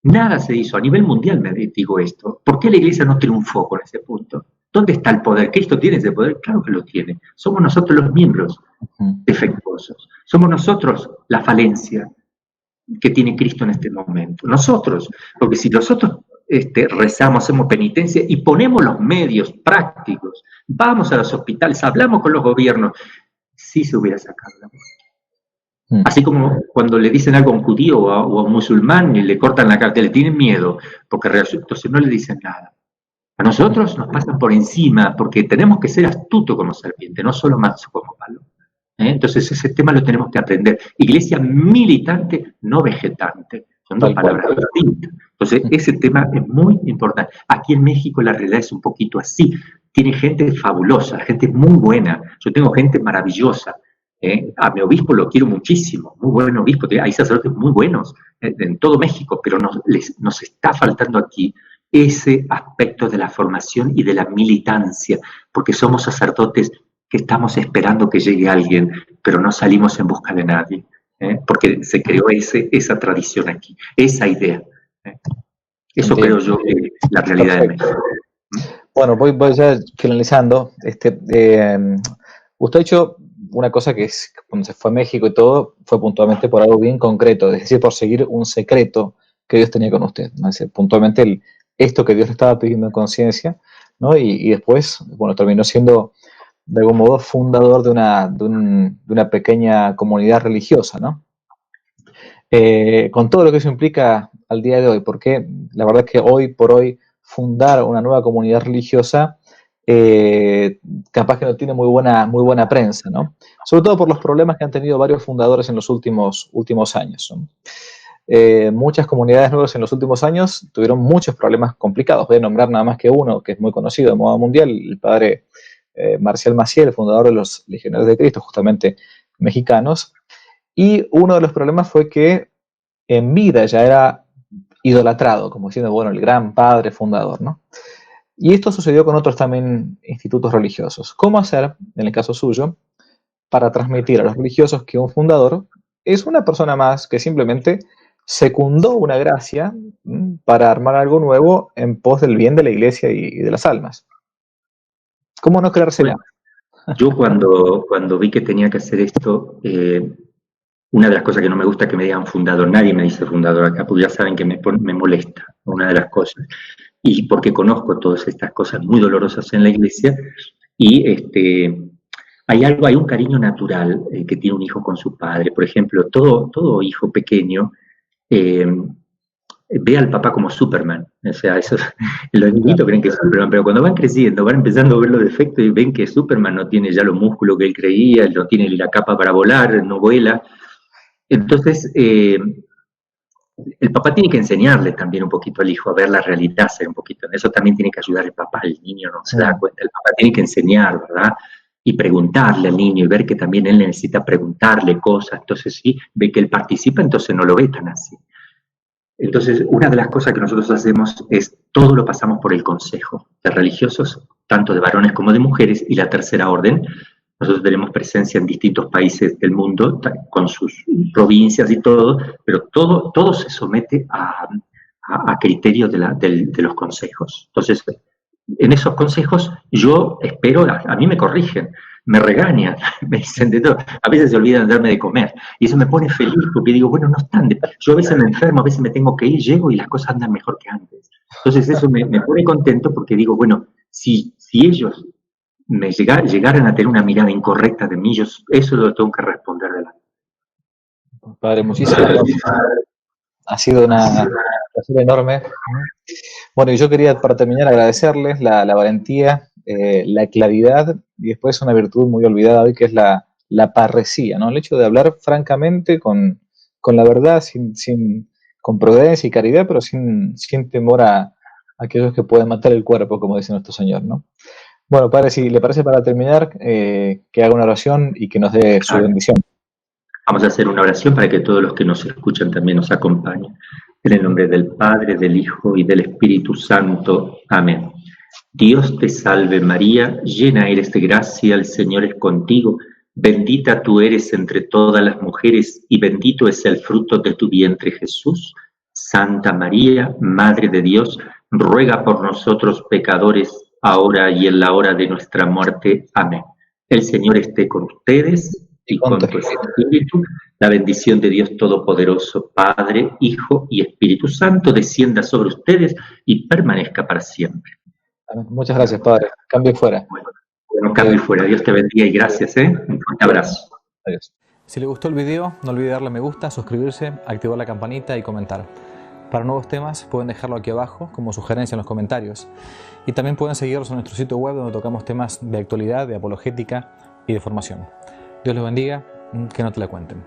Nada se hizo. A nivel mundial me digo esto. ¿Por qué la iglesia no triunfó con ese punto? ¿Dónde está el poder? ¿Cristo tiene ese poder? Claro que lo tiene. Somos nosotros los miembros defectuosos. Somos nosotros la falencia que tiene Cristo en este momento. Nosotros, porque si nosotros rezamos, hacemos penitencia y ponemos los medios prácticos, vamos a los hospitales, hablamos con los gobiernos, sí se hubiera sacado la muerte. Así como cuando le dicen algo a un judío o a un musulmán y le cortan la cara, le tienen miedo, porque entonces no le dicen nada. A nosotros nos pasan por encima, porque tenemos que ser astutos como serpiente, no solo manso como palo. Entonces ese tema lo tenemos que aprender. Iglesia militante, no vegetante. Son dos palabras distintas. Entonces ese tema es muy importante. Aquí en México la realidad es un poquito así. Tiene gente fabulosa, gente muy buena. Yo tengo gente maravillosa. A mi obispo lo quiero muchísimo, muy buen obispo. Hay sacerdotes muy buenos en todo México, pero nos está faltando aquí ese aspecto de la formación y de la militancia, porque somos sacerdotes que estamos esperando que llegue alguien, pero no salimos en busca de nadie, porque se creó esa tradición aquí, esa idea. Eso creo yo que es la realidad de México. Bueno, voy ya finalizando. Usted ha dicho una cosa que es, cuando se fue a México y todo, fue puntualmente por algo bien concreto, es decir, por seguir un secreto que Dios tenía con usted, ¿no? Es decir, puntualmente esto que Dios le estaba pidiendo en conciencia, ¿no? Y después, bueno, terminó siendo de algún modo fundador de una pequeña comunidad religiosa, ¿no? Con todo lo que eso implica al día de hoy, porque la verdad es que hoy por hoy fundar una nueva comunidad religiosa capaz que no tiene muy buena prensa, ¿no? Sobre todo por los problemas que han tenido varios fundadores en los últimos años, ¿no? Muchas comunidades nuevas en los últimos años tuvieron muchos problemas complicados. Voy a nombrar nada más que uno que es muy conocido de modo mundial, el padre Marcial Maciel, el fundador de los Legionarios de Cristo, justamente mexicanos. Y uno de los problemas fue que en vida ya era idolatrado, como diciendo, bueno, el gran padre fundador, ¿no? Y esto sucedió con otros también institutos religiosos. ¿Cómo hacer, en el caso suyo, para transmitir a los religiosos que un fundador es una persona más que simplemente secundó una gracia para armar algo nuevo en pos del bien de la iglesia y de las almas. ¿Cómo no creérsela? Bueno, yo cuando vi que tenía que hacer esto, una de las cosas que no me gusta es que me digan fundador, nadie me dice fundador acá, porque ya saben que me molesta, una de las cosas, y porque conozco todas estas cosas muy dolorosas en la iglesia, y hay un cariño natural que tiene un hijo con su padre. Por ejemplo, todo hijo pequeño ve al papá como Superman. O sea, los niñitos creen que es Superman, pero cuando van creciendo, van empezando a ver los defectos y ven que Superman no tiene ya los músculos que él creía, no tiene la capa para volar, no vuela. Entonces, el papá tiene que enseñarle también un poquito al hijo a ver la realidad, ser un poquito. En eso también tiene que ayudar el papá. El niño no se da cuenta. El papá tiene que enseñar, ¿verdad? Y preguntarle al niño y ver que también él necesita preguntarle cosas. Entonces, sí, ve que él participa, entonces no lo ve tan así. Entonces, una de las cosas que nosotros hacemos es, todo lo pasamos por el consejo de religiosos, tanto de varones como de mujeres, y la tercera orden. Nosotros tenemos presencia en distintos países del mundo, con sus provincias y todo, pero todo se somete a criterios de los consejos. Entonces, en esos consejos yo espero, a mí me corrigen, me regañan, me dicen de todo, a veces se olvidan de darme de comer, y eso me pone feliz porque digo, bueno, no están, yo a veces me enfermo, a veces me tengo que ir, llego y las cosas andan mejor que antes. Entonces eso me pone contento porque digo, bueno, si ellos me llegaran a tener una mirada incorrecta de mí, yo eso lo tengo que responder de la. Padre, muchísimas gracias. Ha sido una placer enorme. Bueno, y yo quería, para terminar, agradecerles la valentía, la claridad, y después una virtud muy olvidada hoy, que es la parresía, ¿no? El hecho de hablar francamente con la verdad, con prudencia y caridad, pero sin temor a aquellos que pueden matar el cuerpo, como dice nuestro Señor, ¿no? Bueno, Padre, si le parece, para terminar, que haga una oración y que nos dé su bendición. Vamos a hacer una oración para que todos los que nos escuchan también nos acompañen. En el nombre del Padre, del Hijo y del Espíritu Santo. Amén. Dios te salve María, llena eres de gracia, el Señor es contigo. Bendita tú eres entre todas las mujeres y bendito es el fruto de tu vientre Jesús. Santa María, Madre de Dios, ruega por nosotros pecadores, ahora y en la hora de nuestra muerte. Amén. El Señor esté con ustedes y con tu espíritu. La bendición de Dios Todopoderoso, Padre, Hijo y Espíritu Santo, descienda sobre ustedes y permanezca para siempre. Muchas gracias, Padre. Cambio fuera. Bueno, cambio fuera. Dios te bendiga y gracias, ¿eh? Un fuerte abrazo. Adiós. Si le gustó el video, no olvide darle me gusta, suscribirse, activar la campanita y comentar. Para nuevos temas pueden dejarlo aquí abajo como sugerencia en los comentarios. Y también pueden seguirnos en nuestro sitio web donde tocamos temas de actualidad, de apologética y de formación. Dios los bendiga, que no te la cuenten.